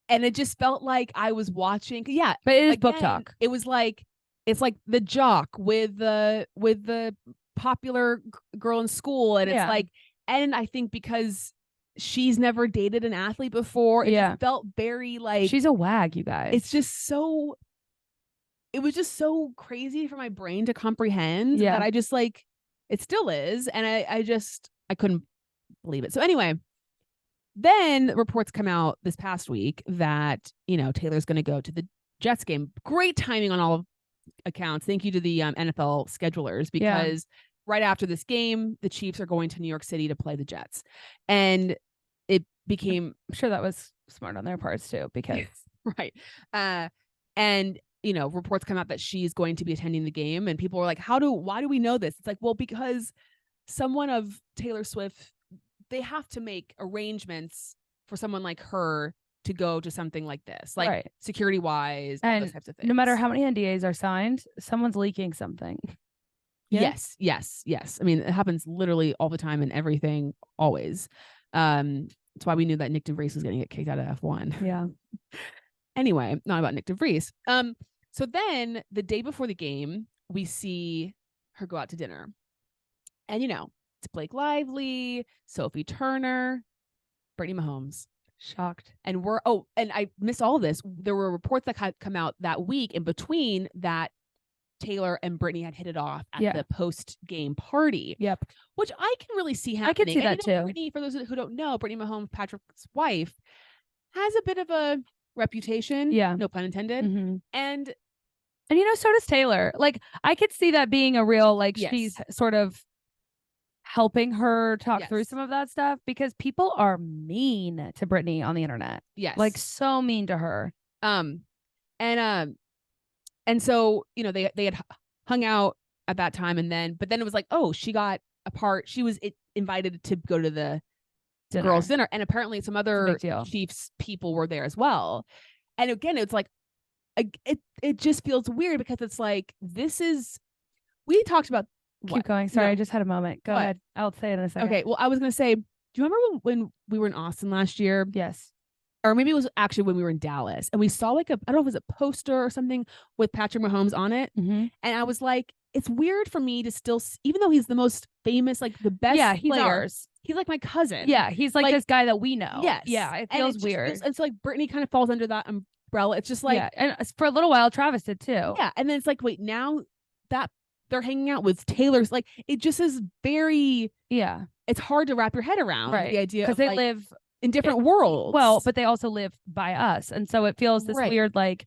it just felt like I was watching. Yeah. But it is book talk. It was like, it's like the jock with the popular girl in school. And it's like, and I think because she's never dated an athlete before, it just felt very like, she's a wag, you guys. It's just so, it was just so crazy for my brain to comprehend that I just like, it still is. And I couldn't believe it. So anyway, then reports come out this past week that, Taylor's going to go to the Jets game. Great timing on all accounts. Thank you to the NFL schedulers, because right after this game, the Chiefs are going to New York City to play the Jets. And it became, I'm sure that was smart on their parts too, because right. And reports come out that she's going to be attending the game, and people were like, why do we know this? It's like, well, because someone of Taylor Swift, they have to make arrangements for someone like her to go to something like this, like security wise, and those types of things. No matter how many NDAs are signed, someone's leaking something. Yes. I mean, it happens literally all the time and everything, always. That's why we knew that Nick DeVries was going to get kicked out of F1. Yeah. Anyway, not about Nick DeVries. So then the day before the game, we see her go out to dinner. And it's Blake Lively, Sophie Turner, Brittany Mahomes. Shocked. And and I missed all of this. There were reports that had come out that week in between that Taylor and Brittany had hit it off at the post-game party. Yep. Which I can really see happening. I can see that too. Brittany, for those who don't know, Brittany Mahomes, Patrick's wife, has a bit of a reputation. Yeah. No pun intended. Mm-hmm. And so does Taylor. Like, I could see that being a real, like, she's sort of helping her talk through some of that stuff, because people are mean to Brittany on the internet. Yes. Like, so mean to her. And so, they had hung out at that time, but then it was like, oh, she got she was invited to go to the girls' dinner, and apparently some other Chiefs people were there as well. And again, it's like, it just feels weird, because it's like, we talked about. Keep going. Sorry, I just had a moment. Go ahead. I'll say it in a second. Okay. Well, I was going to say, do you remember when we were in Austin last year? Yes. Or maybe it was actually when we were in Dallas, and we saw like I don't know if it was a poster or something with Patrick Mahomes on it. Mm-hmm. And I was like, it's weird for me to still, even though he's the most famous, like the best he's player, ours. He's like my cousin. Yeah. He's like this guy that we know. Yes. Yeah. It feels weird. It's like Brittany kind of falls under that umbrella. It's just like, and for a little while, Travis did too. Yeah. And then it's like, wait, now that they're hanging out with Taylor's, like, it just is very, it's hard to wrap your head around the idea, because they live in different worlds. Well, but they also live by us, and so it feels this weird like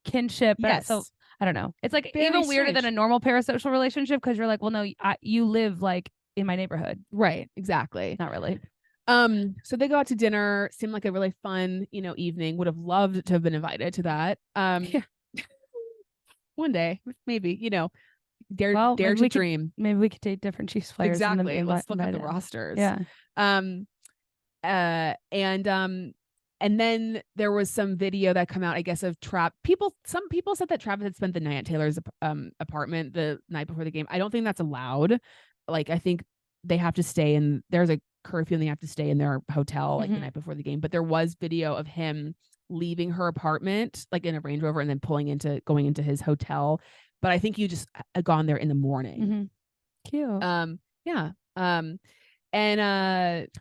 kinship. Yes. So I don't know. It's like very even strange. weirder than a normal parasocial relationship, because you're like, well, no, you live like in my neighborhood. Right. Exactly. Not really. So they go out to dinner. Seemed like a really fun, evening. Would have loved to have been invited to that. One day, maybe, dare to dream. Maybe we could take different Chiefs players. Exactly. Let's look at the rosters. Yeah. And then there was some video that come out, I guess, of some people said that Travis had spent the night at Taylor's apartment the night before the game. I don't think that's allowed. Like, I think they have to stay in, there's a curfew and they have to stay in their hotel like the night before the game. But there was video of him leaving her apartment like in a Range Rover and then going into his hotel. But I think you just had gone there in the morning. Mm-hmm. Cute. Yeah.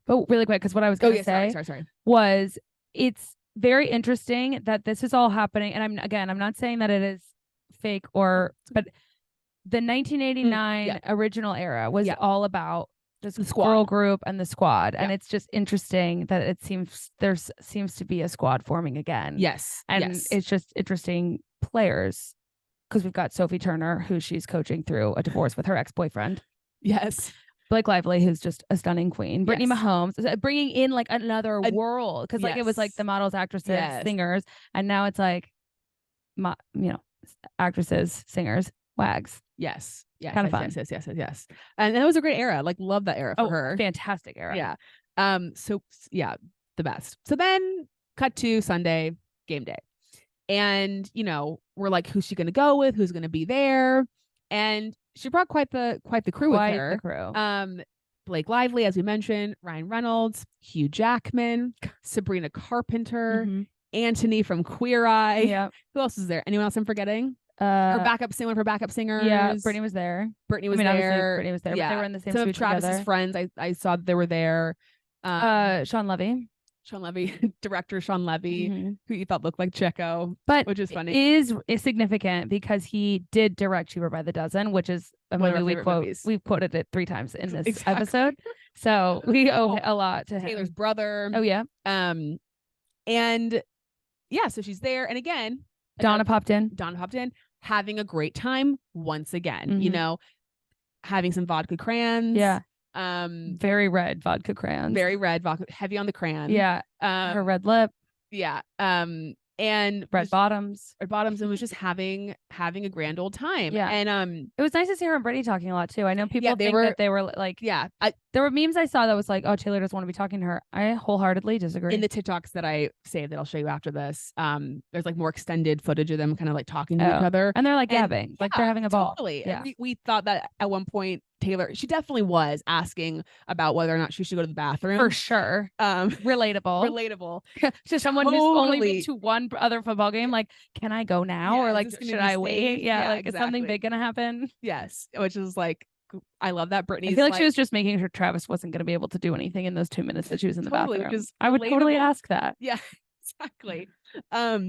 But really quick, because what I was going to say sorry. was, it's very interesting that this is all happening. And I'm not saying that it is fake but the 1989 original era was all about this girl group and the squad. And it's just interesting that it seems seems to be a squad forming again. Yes. And it's just interesting players, because we've got Sophie Turner, who she's coaching through a divorce with her ex-boyfriend. Yes. Blake Lively, who's just a stunning queen. Brittany Mahomes, bringing in like another world, because like it was like the models, actresses, singers, and now it's like, actresses, singers, wags. Yes. Yes, kind of yes, fun. yes. And that was a great era. Like, love that era for her. Fantastic era. Yeah. So yeah, the best. So then cut to Sunday, game day. And, we're like, who's she gonna go with? Who's gonna be there? And she brought quite the crew with her. The crew. Blake Lively, as we mentioned, Ryan Reynolds, Hugh Jackman, Sabrina Carpenter, Anthony from Queer Eye. Yeah. Who else is there? Anyone else I'm forgetting? Her backup singers. Yeah, Brittany was there. Brittany was there. Brittany was there, but they were in the same Some suite of Travis's together. friends, I saw that they were there. Sean Levy, director Sean Levy, who you thought looked like Checo, which is funny. Is significant because he did direct Cheaper by the Dozen, which is a movie we've quoted it 3 times in this episode. So we owe a lot to Taylor's him. brother. Oh yeah. And yeah, so she's there, and again, Donna popped in, having a great time once again. Having some vodka crayons. Yeah. Very red vodka crayons. Very red vodka, heavy on the crayon. Yeah. Her red lip. Yeah. And red bottoms, and was just having a grand old time. Yeah. And it was nice to see her and Brittany talking a lot too. I know people think that they were like, there were memes I saw that was like, oh, Taylor doesn't want to be talking to her. I wholeheartedly disagree. In the TikToks that I saved that I'll show you after this, there's like more extended footage of them kind of like talking to each other, and they're like gabbing, like they're having a ball. Totally. Yeah. We thought that at one point Taylor, she definitely was asking about whether or not she should go to the bathroom. For sure. Relatable. To someone who's only been to one other football game, like, can I go now? Or like, should I wait? Yeah, like, is something big gonna happen? Yes. Which is like, I love that Brittany. I feel like she was just making sure Travis wasn't going to be able to do anything in those 2 minutes that she was in the bathroom. I would totally ask that. Yeah, exactly. But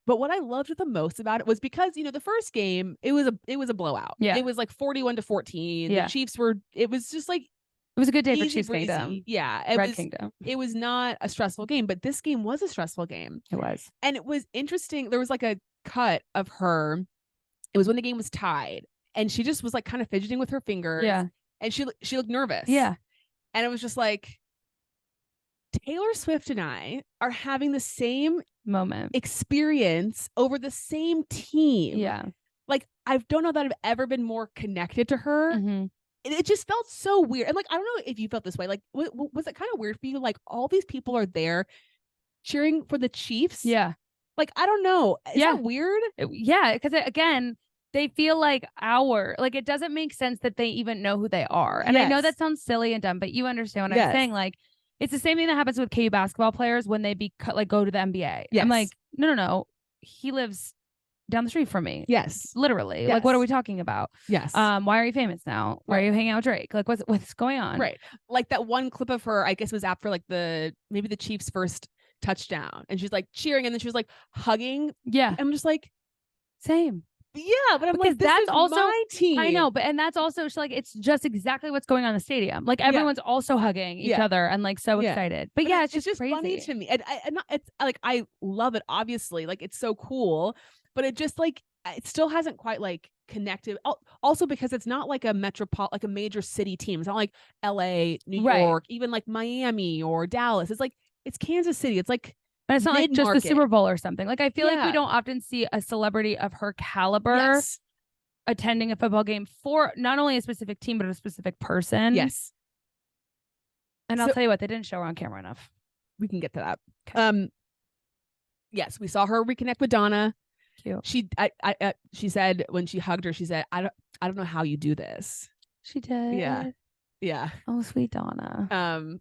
what I loved the most about it was because the first game it was a blowout. Yeah, it was like 41-14. Yeah, the Chiefs it was just like it was a good day for Chiefs Kingdom. Yeah, Red Kingdom. It was not a stressful game, but this game was a stressful game. It was, and it was interesting. There was like a cut of her. It was when the game was tied, and she just was like kind of fidgeting with her fingers. Yeah, and she looked nervous. Yeah, and it was just like, Taylor Swift and I are having the same moment experience over the same team. Yeah. Like, I don't know that I've ever been more connected to her. It just felt so weird. And like, I don't know if you felt this way. Like, was it kind of weird for you? Like, all these people are there cheering for the Chiefs. Yeah. Like, I don't know. Is that weird? Yeah. Because again, they feel like it doesn't make sense that they even know who they are. And I know that sounds silly and dumb, but you understand what I'm saying. Like, it's the same thing that happens with KU basketball players when they go to the NBA. Yes. I'm like, no. He lives down the street from me. Yes. Literally. Yes. Like, what are we talking about? Yes. Why are you famous now? Why are you hanging out with Drake? Like, what's going on? Right. Like that one clip of her, I guess it was after like maybe the Chiefs' first touchdown, and she's like cheering, and then she was like hugging. Yeah. I'm just like, same. Yeah, but I'm because like, that's also my team. I know, and that's also like, it's just exactly what's going on in the stadium. Like, everyone's also hugging each other and like so excited. But yeah, it's just crazy. Funny to me. And it's like, I love it. Obviously, like, it's so cool, but it just like, it still hasn't quite like connected. Also because it's not like a like a major city team. It's not like LA, New York, even like Miami or Dallas. It's like, it's Kansas City. It's like, and it's not like just the Super Bowl or something. Like, I feel like we don't often see a celebrity of her caliber attending a football game for not only a specific team, but a specific person. Yes. And I'll tell you what, they didn't show her on camera enough. We can get to that. Okay. Yes, we saw her reconnect with Donna. Cute. She said when she hugged her, she said, I don't know how you do this. She did. Yeah. Oh, sweet Donna.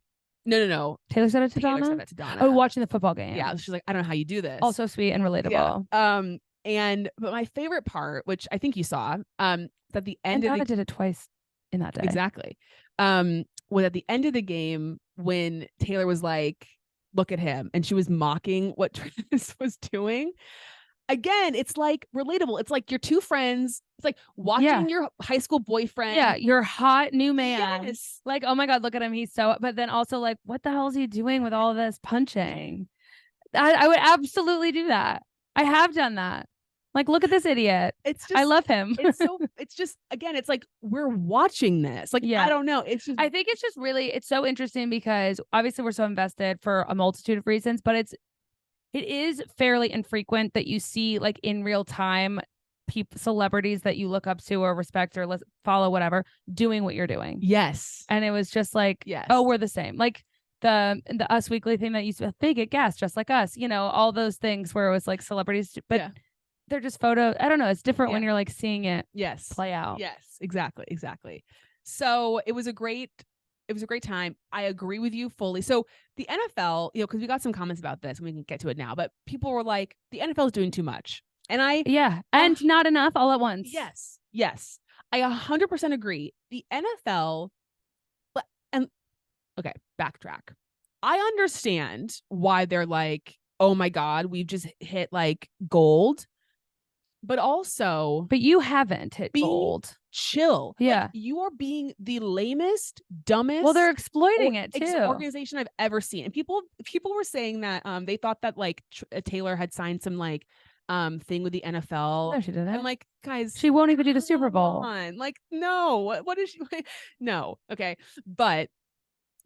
No. Taylor said it to Donna? Said that to Donna. Oh, watching the football game. Yeah. She's like, I don't know how you do this. Also sweet and relatable. Yeah. But my favorite part, which I think you saw, that the end of Donna did it twice in that day. Exactly. Was at the end of the game when Taylor was like, look at him, and she was mocking what Travis was doing. Again, it's like relatable. It's like your two friends. It's like watching your high school boyfriend. Yeah, your hot new man. Yes. Like, oh my God, look at him. He's so, but then also like, what the hell is he doing with all this punching? I would absolutely do that. I have done that. Like, look at this idiot. It's just, I love him. It's just, again, it's like, we're watching this. Like, I don't know. It's just, I think it's just really, it's so interesting because obviously we're so invested for a multitude of reasons, but it is fairly infrequent that you see like in real time celebrities that you look up to or respect or follow, whatever, doing what you're doing. Yes. And it was just like, yes. Oh, we're the same. Like the Us Weekly thing that used to be, they get gas just like us, you know, all those things where it was like celebrities, but they're just photo. I don't know. It's different when you're like seeing it play out. Yes, exactly. So it was a great time. I agree with you fully. So the NFL, you know, because we got some comments about this and we can get to it now, but people were like, the NFL is doing too much. And and not enough all at once. Yes. I 100% agree. The NFL, and okay, backtrack. I understand why they're like, oh my God, we've just hit like gold. But you haven't hit gold. Chill. Yeah. Like, you are being the lamest, dumbest. Well, they're exploiting it too. Organization I've ever seen. And people were saying that they thought that like Taylor had signed some like thing with the NFL. No, she didn't. I'm like, guys, she won't even do the Super Bowl. Like, no. What is she? No. Okay. But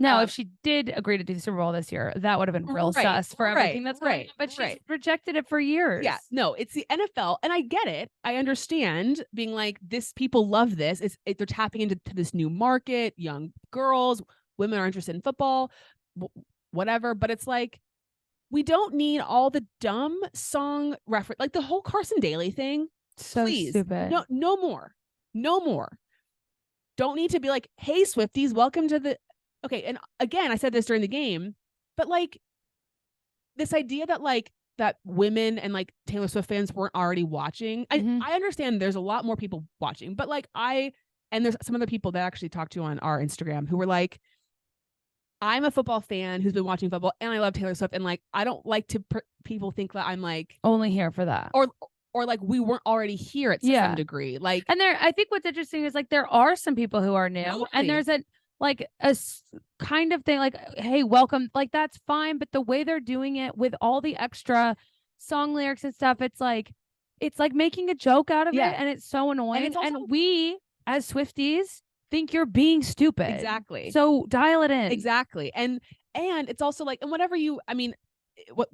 no, if she did agree to do the Super Bowl this year, that would have been real sus for everything that's going on. But she's rejected it for years. Yeah, no, it's the NFL. And I get it. I understand being like, people love this. They're tapping into this new market, young girls, women are interested in football, whatever. But it's like, we don't need all the dumb song reference, like the whole Carson Daly thing. So please, stupid. No more. Don't need to be like, hey, Swifties, welcome to the... Okay, and again, I said this during the game, but like this idea that like that women and like Taylor Swift fans weren't already watching. I understand there's a lot more people watching, but like there's some other people that I actually talked to on our Instagram who were like, I'm a football fan who's been watching football and I love Taylor Swift, and like I don't like to people think that I'm like only here for that, or like we weren't already here at some degree. Like, and I think what's interesting is like there are some people who are new, and there's a kind of thing like, hey, welcome, like that's fine, but the way they're doing it with all the extra song lyrics and stuff, it's like making a joke out of it, and it's so annoying. And we as Swifties think you're being stupid. Exactly. So dial it in. Exactly. And it's also like, and whatever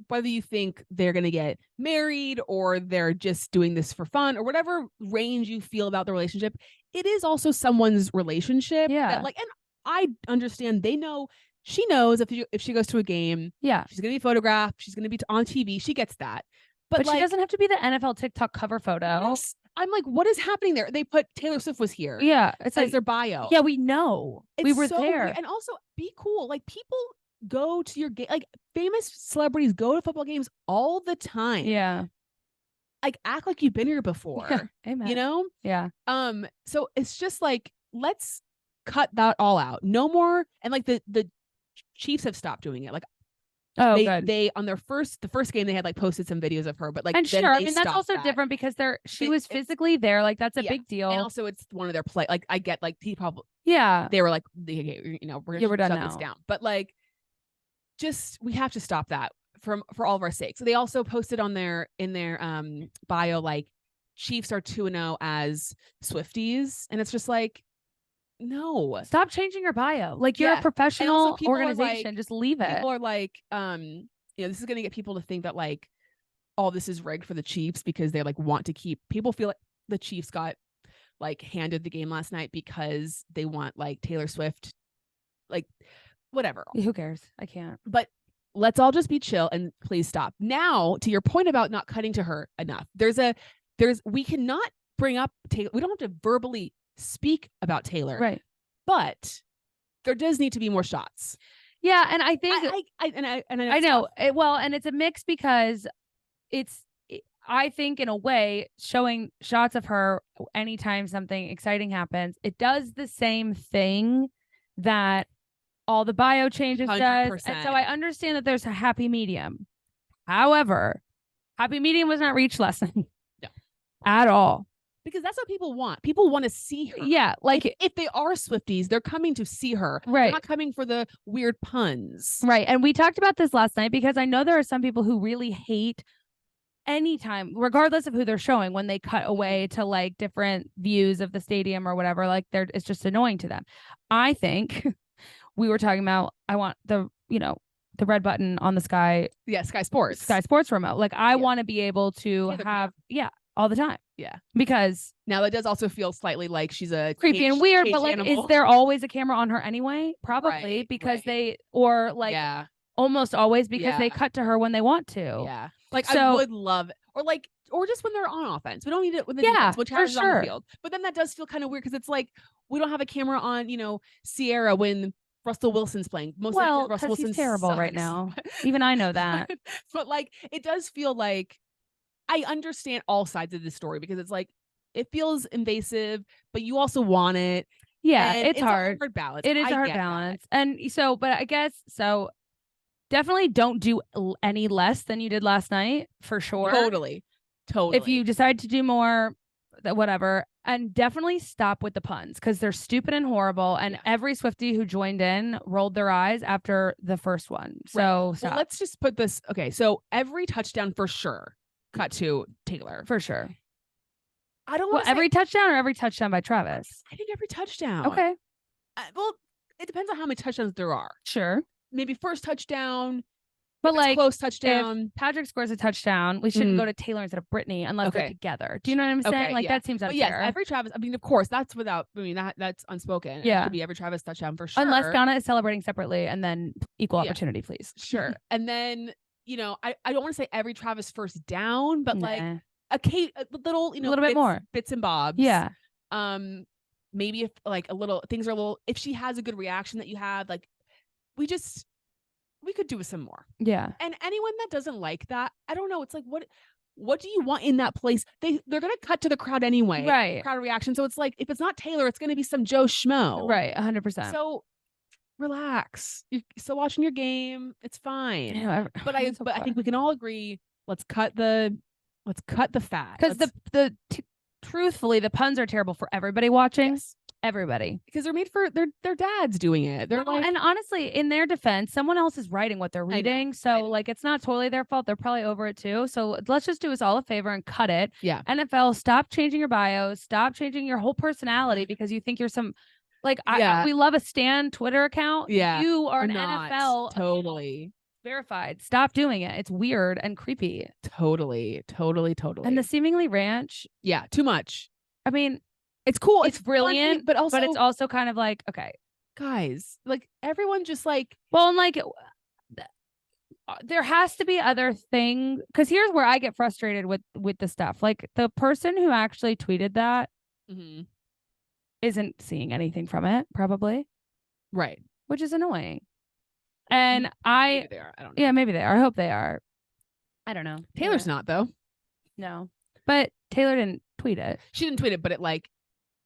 whether you think they're going to get married or they're just doing this for fun or whatever range you feel about the relationship, it is also someone's relationship. Yeah. That, like, and I understand she knows if she goes to a game, she's going to be photographed, she's going to be on TV. She gets that. But like, she doesn't have to be the NFL TikTok cover photo. Yes. I'm like, what is happening there? They put Taylor Swift was here. Yeah. It's like their bio. Yeah, we know. We were there. Weird. And also be cool. Like, people go to your game, like famous celebrities go to football games all the time. Yeah. Like, act like you've been here before. Yeah. Amen. You know? Yeah. So it's just like, let's cut that all out. No more. And like the Chiefs have stopped doing it. Like, good. They on the first game they had like posted some videos of her, but like, and sure, I mean that's also different because she was physically there. Like, that's a big deal. And also it's one of their play. Like, I get like he probably they were like, okay, you know, we're done shut now. this down. But like, just we have to stop that for all of our sake. So they also posted in their bio like Chiefs are 2-0 as Swifties, and it's just like, no, stop changing your bio. Like, you're a professional organization. Like, just leave it. People are like, this is going to get people to think that like all this is rigged for the Chiefs because they like want to keep, people feel like the Chiefs got like handed the game last night because they want like Taylor Swift, like whatever. Who cares? I can't. But let's all just be chill and please stop. Now, to your point about not cutting to her enough, we cannot bring up Taylor. We don't have to verbally speak about Taylor, right? But there does need to be more shots. Yeah, and I think I know. And it's a mix because I think in a way showing shots of her anytime something exciting happens, it does the same thing that all the bio changes 100%. Does. And so I understand that there's a happy medium. However, happy medium was not reached last night. No. At all. Because that's what people want. People want to see her. Yeah. Like, if they are Swifties, they're coming to see her. Right. They're not coming for the weird puns. Right. And we talked about this last night because I know there are some people who really hate anytime, regardless of who they're showing, when they cut away to like different views of the stadium or whatever, like it's just annoying to them. I think we were talking about, I want the red button on the Sky. Yeah. Sky Sports remote. Like, I want to be able to have, all the time. Yeah. Because now that does also feel slightly like she's a creepy and weird, but like, animal. is there always a camera on her anyway? Probably, because they, or like almost always, because they cut to her when they want to. Yeah. Like, so, I would love, or just when they're on offense. We don't need it when the defense, which has on the field. But then that does feel kind of weird because it's like we don't have a camera on, Sierra when Russell Wilson's playing. Most of Russell Wilson's terrible right now. Even I know that. But like, it does feel like I understand all sides of this story because it's like it feels invasive, but you also want it. Yeah, it's hard. A hard balance. It is a hard balance. And so, but I guess so. Definitely don't do any less than you did last night, for sure. Totally. If you decide to do more, whatever. And definitely stop with the puns because they're stupid and horrible. And every Swiftie who joined in rolled their eyes after the first one. So well, let's just put this. Okay. So every touchdown for sure. Cut to Taylor. For sure. I don't want to every touchdown or every touchdown by Travis? I think every touchdown. Okay. Well, it depends on how many touchdowns there are. Sure. Maybe first touchdown. But like close touchdown. If Patrick scores a touchdown, we shouldn't go to Taylor instead of Brittany unless they're together. Do you know what I'm saying? Like that seems unfair. Yes, every Travis. I mean, of course, that's without. I mean, that's unspoken. Yeah, it could be every Travis touchdown for sure. Unless Ghana is celebrating separately, and then equal opportunity, please. Sure. And then I don't want to say every Travis first down, but like a little, a little bit more bits and bobs. Yeah. Maybe if like a little things are a little. If she has a good reaction that you had, like we could do some more. Yeah. And anyone that doesn't like that, I don't know. It's like, what do you want in that place? They're going to cut to the crowd anyway. Right. Crowd reaction. So it's like, if it's not Taylor, it's going to be some Joe Schmo. Right. 100%. So relax. You're still watching your game. It's fine. But I think we can all agree. Let's cut the fat. Because truthfully, the puns are terrible for everybody watching. Yes. Everybody, because they're made for their dads doing it. They're like, and honestly, in their defense, someone else is writing what they're reading, so like it's not totally their fault. They're probably over it too. So let's just do us all a favor and cut it. Yeah. NFL, stop changing your bios, stop changing your whole personality because you think you're some like we love a Stan Twitter account. Yeah, you are an NFL totally verified. Stop doing it. It's weird and creepy. Totally. And the seemingly ranch. Yeah, too much. I mean. It's cool. It's brilliant, but it's also kind of like, okay, guys, like everyone just like, well, and like there has to be other thing. Cause here's where I get frustrated with the stuff. Like the person who actually tweeted that isn't seeing anything from it probably. Right. Which is annoying. And maybe they are. I don't know. Yeah, maybe they are. I hope they are. I don't know. Taylor's not though. No, but Taylor didn't tweet it. She didn't tweet it, but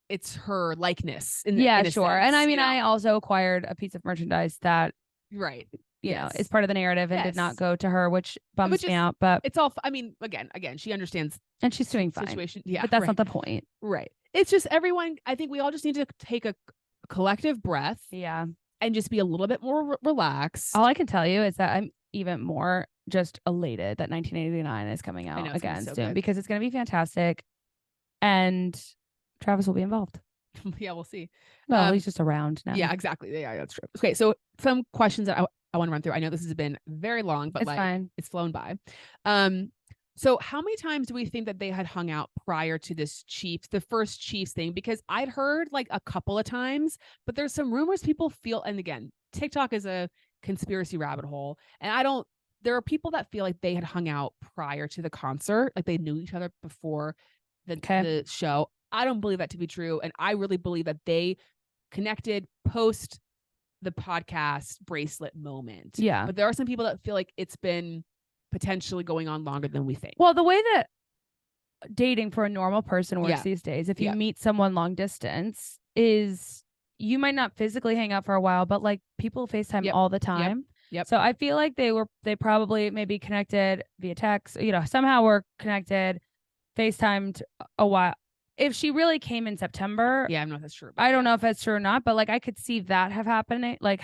it's her likeness. In sure. Sense, and I mean, I also acquired a piece of merchandise that, right. You know, is part of the narrative and did not go to her, which bums me out. But it's all, I mean, again, she understands. And she's doing fine. Situation. Yeah. But that's not the point. Right. It's just everyone, I think we all just need to take a collective breath. Yeah. And just be a little bit more relaxed. All I can tell you is that I'm even more just elated that 1989 is coming out again soon because it's going to be fantastic. And Travis will be involved. Yeah, we'll see. Well, he's just around now. Yeah, exactly. Yeah, that's true. Okay, so some questions that I want to run through. I know this has been very long, but it's fine. It's flown by. So how many times do we think that they had hung out prior to this the first Chiefs thing? Because I'd heard like a couple of times, but there's some rumors people feel, and again, TikTok is a conspiracy rabbit hole. And there are people that feel like they had hung out prior to the concert, like they knew each other before the show. I don't believe that to be true. And I really believe that they connected post the podcast bracelet moment. Yeah. But there are some people that feel like it's been potentially going on longer than we think. Well, the way that dating for a normal person works these days, if you meet someone long distance, is you might not physically hang out for a while, but like people FaceTime all the time. Yep. So I feel like they probably maybe connected via text, somehow were connected, FaceTimed a while. If she really came in September, I don't know if that's true. I don't know if that's true or not, but like I could see that have happened. I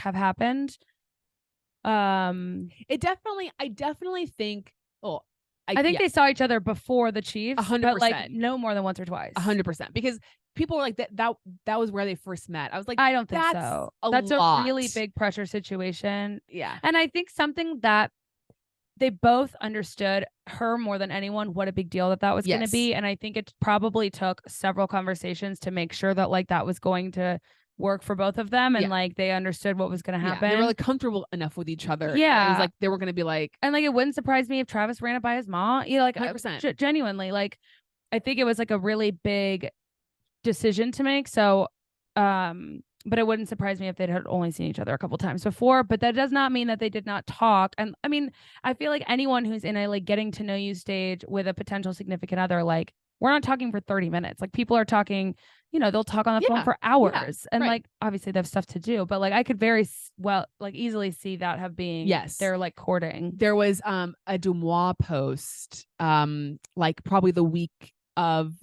definitely think. Oh, I think they saw each other before the Chiefs, 100%, but like no more than once or twice. 100%, because people were like that was where they first met. I was like, I don't think so. That's a really big pressure situation. Yeah, and I think something that they both understood her more than anyone what a big deal that was going to be. And I think it probably took several conversations to make sure that like that was going to work for both of them. And like they understood what was going to happen. They were like comfortable enough with each other. Yeah. It was like they were going to be like. And like it wouldn't surprise me if Travis ran it by his mom. You know, like 100%. Genuinely, like I think it was like a really big decision to make. So, but it wouldn't surprise me if they had only seen each other a couple times before, but that does not mean that they did not talk. And I mean, I feel like anyone who's in a like getting to know you stage with a potential significant other, like we're not talking for 30 minutes. Like people are talking, you know, they'll talk on the phone for hours and like, obviously they have stuff to do, but like I could very well, like easily see that have being, they're like courting. There was a Dumois post, like probably the week of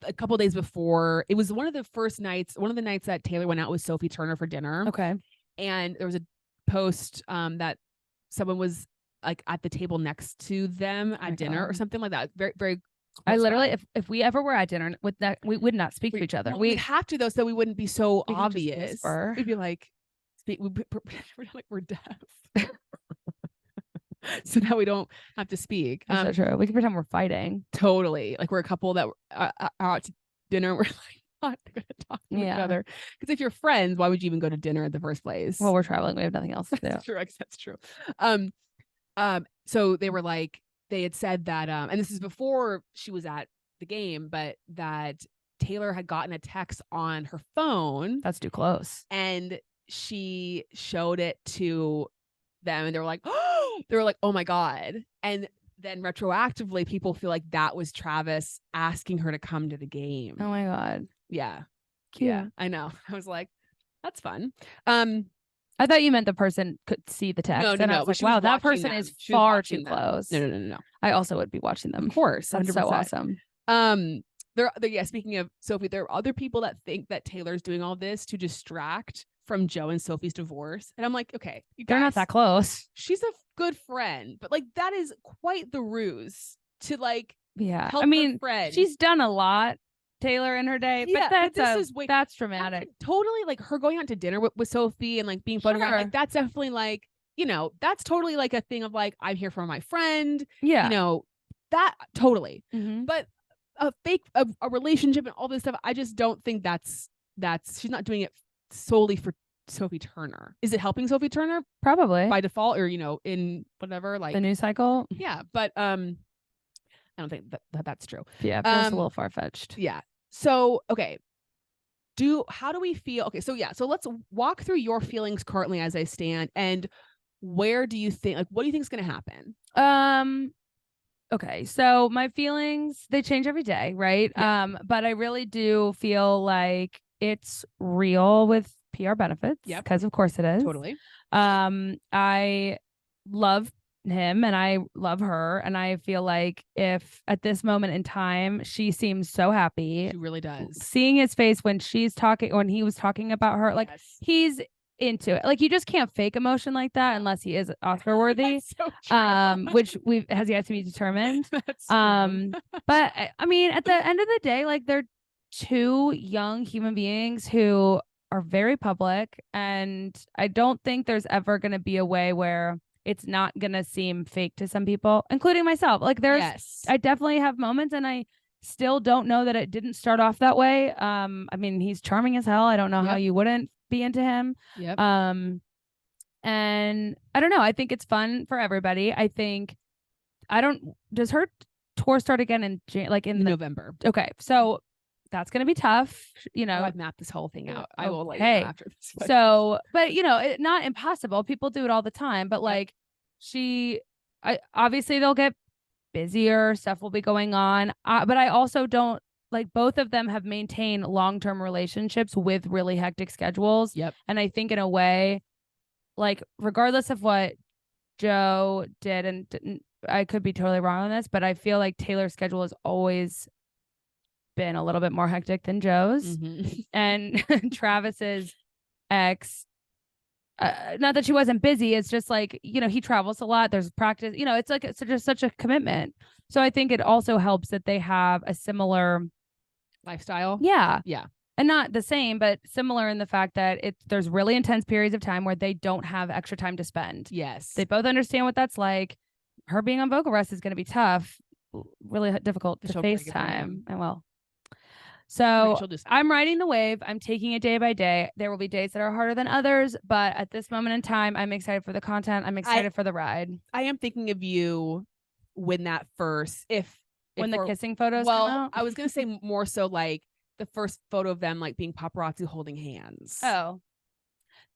a couple days before. It was one of the nights that Taylor went out with Sophie Turner for dinner. Okay. And there was a post that someone was like at the table next to them at dinner or something like that. Very, very. I literally, if we ever were at dinner with that, we would not speak to each other. We'd have to though, so we wouldn't be so obvious. We'd be like, we're deaf. So now we don't have to speak. That's so true. We can pretend we're fighting. Totally. Like we're a couple that are out to dinner. We're like not going to talk to each other. Because if you're friends, why would you even go to dinner in the first place? Well, we're traveling. We have nothing else to do. That's true. That's true. So they were like, they had said that, and this is before she was at the game, but that Taylor had gotten a text on her phone. That's too close. And she showed it to them and they were like, oh my God. And then retroactively people feel like that was Travis asking her to come to the game. Oh my God. Yeah. Cute. Yeah, I know. I was like, that's fun. I thought you meant the person could see the text. No. I was like, wow, that person is far too close. No. I also would be watching them. Of course. That's 100%. so awesome. Speaking of Sophie, there are other people that think that Taylor's doing all this to distract from Joe and Sophie's divorce. And I'm like, okay, you guys, they're not that close. She's a good friend, but like that is quite the ruse to like help her friend. She's done a lot, Taylor, in her day, but that's dramatic. That's totally like her going out to dinner with Sophie and like being photographed. Like that's definitely like, you know, that's totally like a thing of like, I'm here for my friend. Yeah. You know, that totally. Mm-hmm. But a relationship and all this stuff, I just don't think that's she's not doing it solely for Sophie Turner. Is it helping Sophie Turner? Probably by default, or you know, in whatever, like the news cycle. Yeah, but I don't think that's true. Yeah, that's a little far-fetched. Yeah. So okay. How do we feel? Okay, so let's walk through your feelings currently as I stand, and where do you think, like, what do you think is going to happen? Okay, so my feelings, they change every day, right? Yeah. But I really do feel like it's real with PR benefits. Yeah, because of course it is. Totally. I love him and I love her, and I feel like if at this moment in time she seems so happy. She really does. Seeing his face when he was talking about her, like he's into it. Like you just can't fake emotion like that unless he is Oscar worthy. So which has yet to be determined. That's true. But I mean, at the end of the day, like they're two young human beings who are very public, and I don't think there's ever going to be a way where it's not going to seem fake to some people, including myself. Like I definitely have moments, and I still don't know that it didn't start off that way. I mean, he's charming as hell. I don't know how you wouldn't be into him. Yep. And I don't know. I think it's fun for everybody. I think does her tour start again in November? Okay. So that's going to be tough. You know, I've mapped this whole thing out. I will let you know after this. But. So, but you know, not impossible. People do it all the time, but like obviously they'll get busier, stuff will be going on. But I also don't, like, both of them have maintained long-term relationships with really hectic schedules. Yep. And I think in a way, like, regardless of what Joe did, and I could be totally wrong on this, but I feel like Taylor's schedule has always been a little bit more hectic than Joe's. Mm-hmm. And Travis's ex, not that she wasn't busy, it's just like, you know, he travels a lot, there's practice, you know, it's like it's just such a commitment. So I think it also helps that they have a similar lifestyle. Yeah. And not the same, but similar in the fact that there's really intense periods of time where they don't have extra time to spend. Yes. They both understand what that's like. her being on vocal rest is going to be tough, really difficult to She'll break it for FaceTime. him. I will. So she'll just- I'm riding the wave. I'm taking it day by day. There will be days that are harder than others, but at this moment in time, I'm excited for the content. I'm excited for the ride. I am thinking of you when that first, when the kissing photos come out. I was gonna say more so like the first photo of them like being paparazzi holding hands. Oh,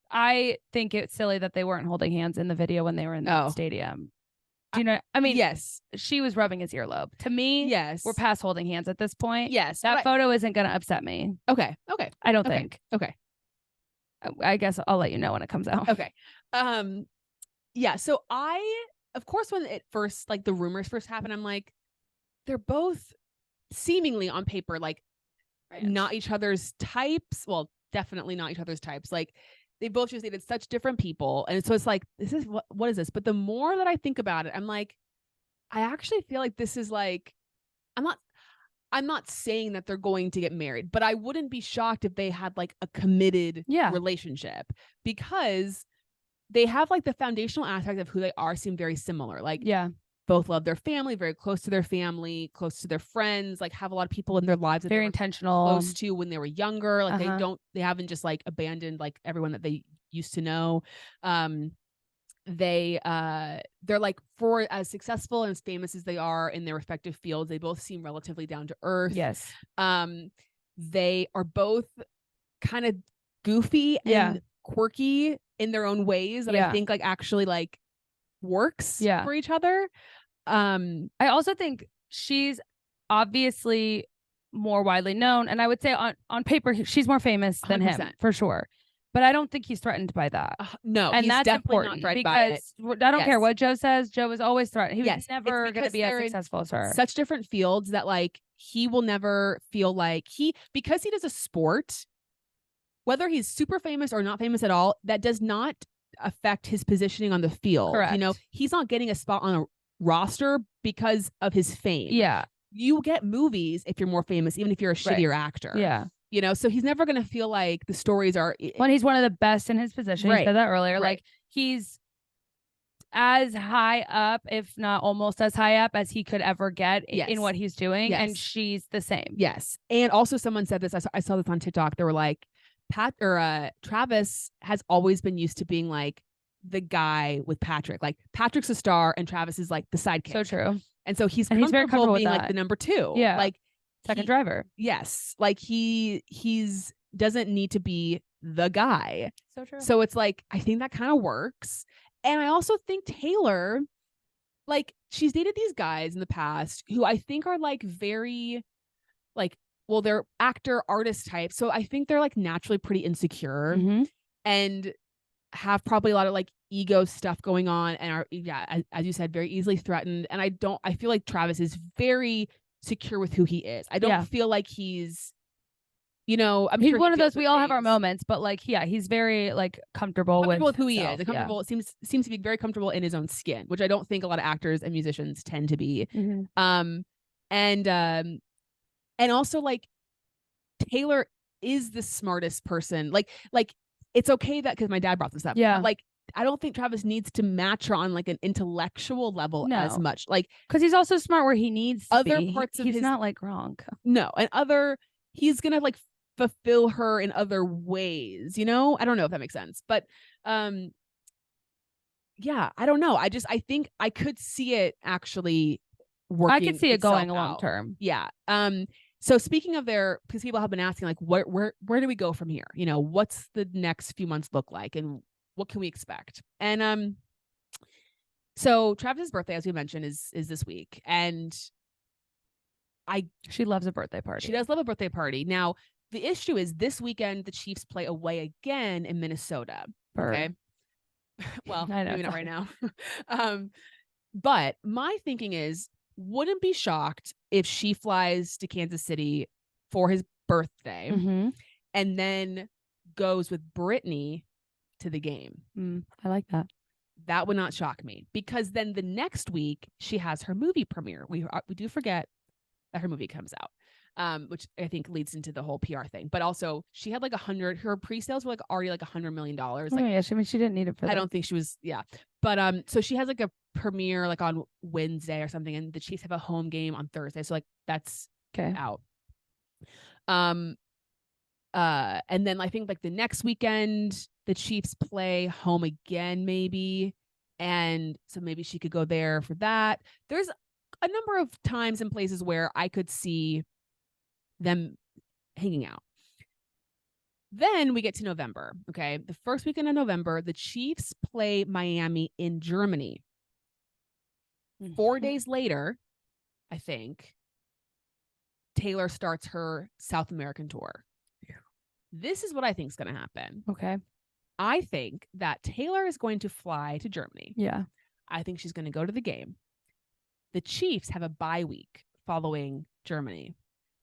I think it's silly that they weren't holding hands in the video when they were in the stadium. Do you know? I mean, yes, she was rubbing his earlobe. To me, yes, we're past holding hands at this point. Yes, that photo isn't going to upset me. Okay. I don't think. Okay. I guess I'll let you know when it comes out. Okay. Yeah. So of course, when it first, like the rumors first happened, I'm like, they're both seemingly on paper, like not each other's types. Well, definitely not each other's types. Like they both just dated such different people. And so it's like, this is what is this? But the more that I think about it, I'm like, I actually feel like this is like, I'm not saying that they're going to get married, but I wouldn't be shocked if they had like a committed relationship, because they have like the foundational aspect of who they are seem very similar. Like, both love their family, very close to their family, close to their friends, like have a lot of people in their lives that very intentional, close to when they were younger. Like they haven't just like abandoned like everyone that they used to know. They're like, for as successful and as famous as they are in their respective fields, they both seem relatively down to earth. Yes. They are both kind of goofy and quirky in their own ways that I think like actually like works for each other. I also think she's obviously more widely known, and I would say on paper she's more famous than 100%. Him for sure. But I don't think he's threatened by that. No, and he's that's definitely important not threatened by it. I don't care what Joe says. Joe is always threatened. He was never going to be as successful as her. Such different fields that like he will never feel like because he does a sport, whether he's super famous or not famous at all, that does not affect his positioning on the field. Correct. You know, he's not getting a spot on a roster because of his fame. Yeah. You get movies if you're more famous, even if you're a shittier actor. Yeah. You know, so he's never going to feel like the stories are. When he's one of the best in his position. You said that earlier. Like he's as high up, if not almost as high up as he could ever get in what he's doing. And she's the same. Yes. And also someone said this. I saw this on TikTok. They were like, Travis has always been used to being like the guy with Patrick. Like Patrick's a star and Travis is like the sidekick. So true. And so he's very comfortable being with like the number two. Yeah. Like second driver. Yes. Like he's doesn't need to be the guy. So true. So it's like, I think that kind of works. And I also think Taylor, like she's dated these guys in the past who I think are like very like, well, they're actor artist type. So I think they're like naturally pretty insecure and have probably a lot of like ego stuff going on and are, as you said, very easily threatened. And I feel like Travis is very secure with who he is. I don't feel like he's, you know, he's one of those, we all have our moments, but like, he's very like comfortable with who he is. Comfortable. It seems to be very comfortable in his own skin, which I don't think a lot of actors and musicians tend to be. And also like Taylor is the smartest person. Like it's okay that, because my dad brought this up. Yeah. Like I don't think Travis needs to match her on like an intellectual level as much. Like because he's also smart where he needs to other be. parts of he's not like Gronk. No, and he's gonna like fulfill her in other ways. You know, I don't know if that makes sense, but yeah, I don't know. I think I could see it actually working. I could see it going out. long term. Yeah. So speaking of because people have been asking like, where do we go from here? You know, what's the next few months look like and what can we expect? And so Travis's birthday, as we mentioned, is this week. And she loves a birthday party. She does love a birthday party. Now, the issue is this weekend, the Chiefs play away again in Minnesota. Okay. Well, maybe not right now. But my thinking is, wouldn't be shocked if she flies to Kansas City for his birthday and then goes with Brittany to the game. I like that. That would not shock me, because then the next week she has her movie premiere. We do forget that her movie comes out, which I think leads into the whole PR thing. But also she had like her pre-sales were like already like $100 million. Like, she didn't need it for that. I don't think she was. Yeah. But so she has like a premiere like on Wednesday or something, and the Chiefs have a home game on Thursday. So like that's out. And then I think like the next weekend the Chiefs play home again, maybe. And so maybe she could go there for that. There's a number of times and places where I could see them hanging out. Then we get to November. Okay. The first weekend of November, the Chiefs play Miami in Germany. 4 days later, I think, Taylor starts her South American tour. This is what I think is going to happen. Okay. I think that Taylor is going to fly to Germany. Yeah. I think she's going to go to the game. The Chiefs have a bye week following Germany.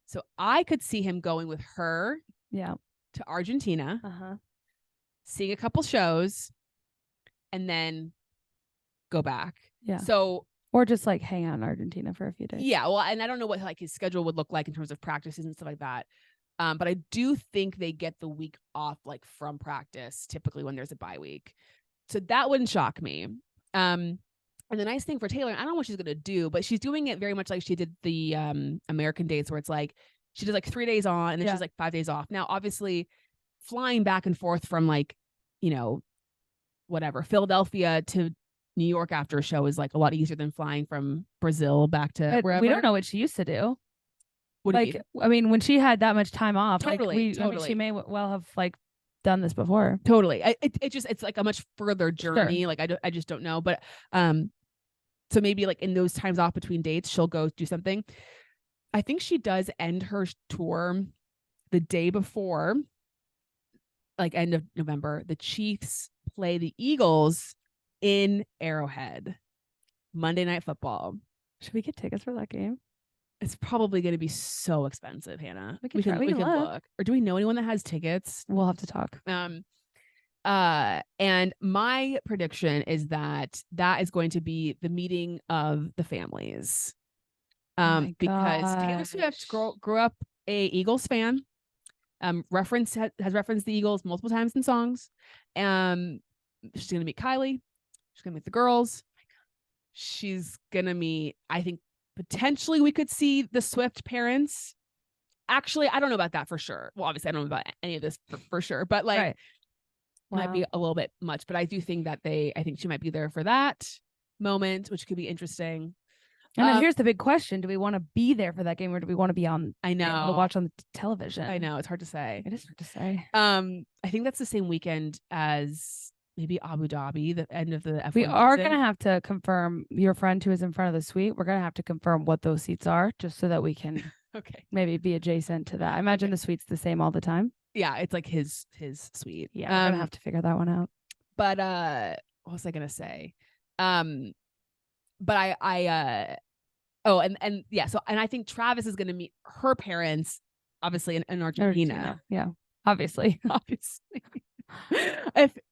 So I could see him going with her to Argentina, seeing a couple shows, and then go back. Yeah. So, or just like hang out in Argentina for a few days. Yeah. Well, and I don't know what like his schedule would look like in terms of practices and stuff like that. But I do think they get the week off like from practice, typically when there's a bye week. So that wouldn't shock me. And the nice thing for Taylor, I don't know what she's going to do, but she's doing it very much like she did the American dates, where it's like she does like 3 days on and then she's like 5 days off. Now, obviously, flying back and forth from like, whatever, Philadelphia to New York after a show is like a lot easier than flying from Brazil back to wherever. We don't know what she used to do. What like, do you mean? I mean, when she had that much time off, totally. I mean, she may well have like done this before. Totally. It's like a much further journey. Sure. Like I just don't know. But so maybe like in those times off between dates, she'll go do something. I think she does end her tour the day before, like end of November. The Chiefs play the Eagles in Arrowhead, Monday Night Football. Should we get tickets for that game? It's probably going to be so expensive, Hannah. We can look. Or do we know anyone that has tickets? We'll have to talk. And my prediction is that is going to be the meeting of the families. Because Taylor Swift grew up a Eagles fan. Has referenced the Eagles multiple times in songs. She's going to meet Kylie. She's going to meet the girls. She's going to meet, I think, potentially we could see the Swift parents. Actually, I don't know about that for sure. Well, obviously, I don't know about any of this for sure, but like might be a little bit much. But I do think that I think she might be there for that moment, which could be interesting. And then here's the big question: do we want to be there for that game, or do we want to be on? I know to watch on television. I know it's hard to say. It is hard to say. I think that's the same weekend as maybe Abu Dhabi, the end of the F1 We are going to have to confirm your friend who is in front of the suite. We're going to have to confirm what those seats are just so that we can maybe be adjacent to that. I imagine the suite's the same all the time. Yeah, it's like his suite. Yeah, we're going to have to figure that one out. But what was I going to say? But I think Travis is going to meet her parents, obviously in Argentina. Yeah, obviously.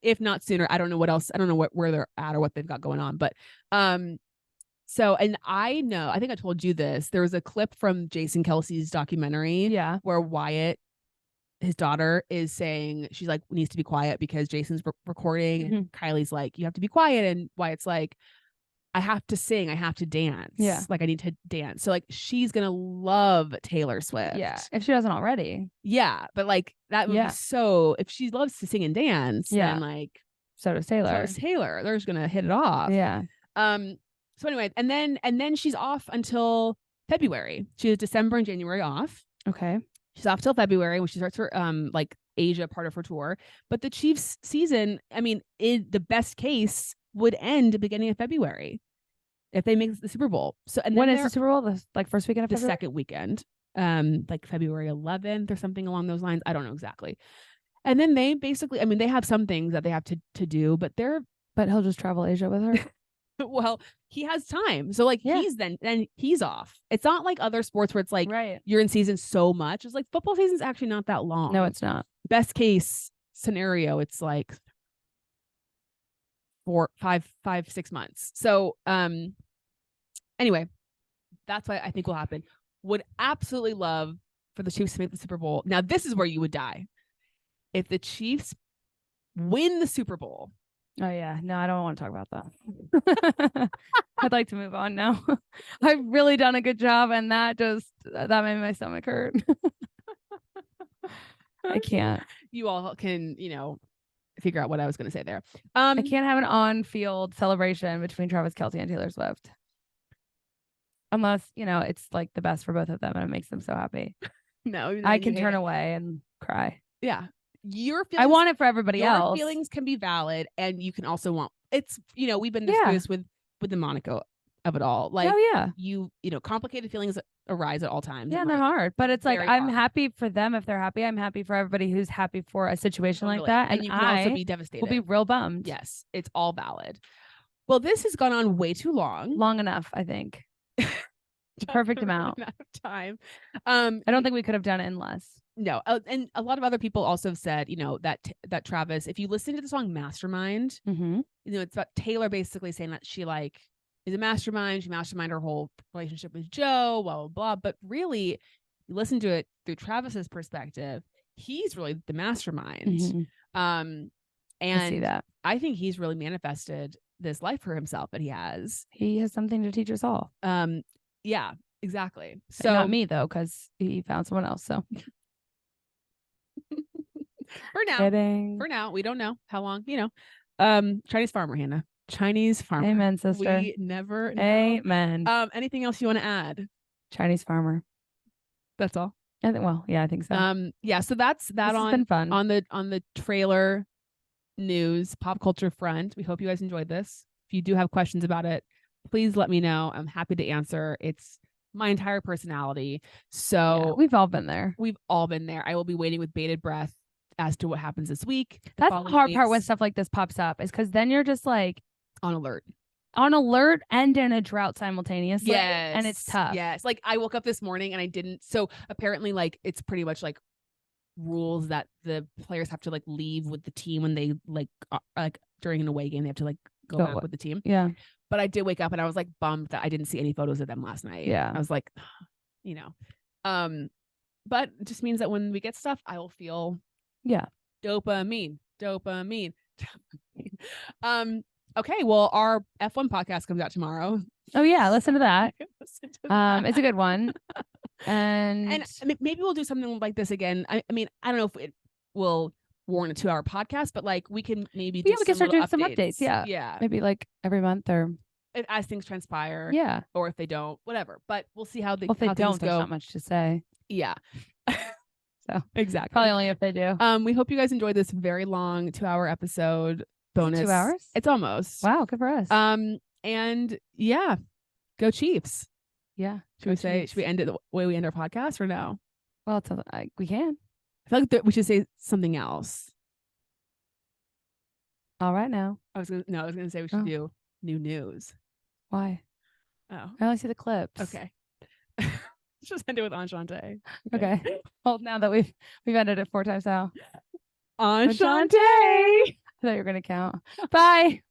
if not sooner. I don't know what else. I don't know where they're at or what they've got going on. But so, and I think I told you this. There was a clip from Jason Kelce's documentary, where Wyatt, his daughter, is saying she's like needs to be quiet because Jason's recording, and Kylie's like, you have to be quiet, and Wyatt's like, I have to sing, I have to dance. Yeah. Like I need to dance. So like she's gonna love Taylor Swift. Yeah. If she doesn't already. Yeah. But like that would be so, if she loves to sing and dance, then like so does Taylor. They're just gonna hit it off. Yeah. So anyway, and then she's off until February. She has December and January off. Okay. She's off till February when she starts her like Asia part of her tour. But the Chiefs season, I mean, in the best case, would end at the beginning of February if they make the Super Bowl. So, and when is the Super Bowl? The like first weekend of the February? second weekend, like February 11th or something along those lines. I don't know exactly. And then they basically, I mean, they have some things that they have to do, but he'll just travel Asia with her. Well, he has time, so like he's then he's off. It's not like other sports where it's like you're in season so much. It's like football season's actually not that long. No, it's not. Best case scenario, it's like 6 months. So anyway, that's what I think will happen. Would absolutely love for the Chiefs to make the Super Bowl. Now this is where you would die. If the Chiefs win the Super Bowl Oh yeah, no, I don't want to talk about that. I'd like to move on now. I've really done a good job, and that made my stomach hurt. I can't. You all can, figure out what I was going to say there. I can't have an on-field celebration between Travis Kelce and Taylor Swift. Unless, it's like the best for both of them and it makes them so happy. No, I can turn away and cry. Yeah. I want it for everybody else. Your feelings can be valid, and you can also want it's, we've been discussed with the Monaco of it all. Like, complicated feelings arise at all times. Yeah, they're hard, but it's like I'm happy for them if they're happy. I'm happy for everybody who's happy for a situation like that, and you can also be devastated. Will be real bummed. Yes, it's all valid. Well, this has gone on way too long enough, I think. The perfect amount of time. I don't think we could have done it in less. No, and a lot of other people also have said, that Travis, if you listen to the song Mastermind, it's about Taylor basically saying that she is a mastermind. She masterminded her whole relationship with Joe, blah, blah, blah. But really, you listen to it through Travis's perspective, he's really the mastermind. And I see that. I think he's really manifested this life for himself that he has. He has something to teach us all. Yeah, exactly. So not me though, because he found someone else. So for now, we don't know how long. Chinese farmer, Hannah. Chinese farmer. Amen, sister. We never know. Amen. Anything else you want to add? Chinese farmer. That's all. I think so. Yeah. So that's that. This has been fun. on the trailer news pop culture front. We hope you guys enjoyed this. If you do have questions about it, please let me know. I'm happy to answer. It's my entire personality. So we've all been there. I will be waiting with bated breath as to what happens this week. That's the hard part when stuff like this pops up, is because then you're just like on alert and in a drought simultaneously. Yes. And it's tough. Yes. Like I woke up this morning and I didn't. So apparently it's pretty much like rules that the players have to leave with the team when they during an away game, they have to go back with the team. Yeah. But I did wake up and I was bummed that I didn't see any photos of them last night. Yeah. I was like, but it just means that when we get stuff, I will feel dopamine. Okay, well, our F1 podcast comes out tomorrow. Oh yeah, listen to that. It's a good one. And maybe we'll do something like this again. I mean, I don't know if it will warrant a 2-hour podcast, but we can maybe we can start doing some updates. Yeah, maybe every month or as things transpire. Yeah, or if they don't, whatever. But we'll see how if they don't. There's not much to say. Yeah. So exactly. Probably only if they do. We hope you guys enjoyed this very long 2-hour episode bonus. 2 hours? It's almost. Wow, good for us. And yeah, go Chiefs. Yeah. Should we end it the way we end our podcast or no? Well, we can. I feel like we should say something else. All right now. I was gonna say we should do new news. Why? Oh. I only see the clips. Okay. Just end it with Enchante. Okay. Well, now that we've ended it 4 times now. Enchante. I thought you were gonna count. Bye.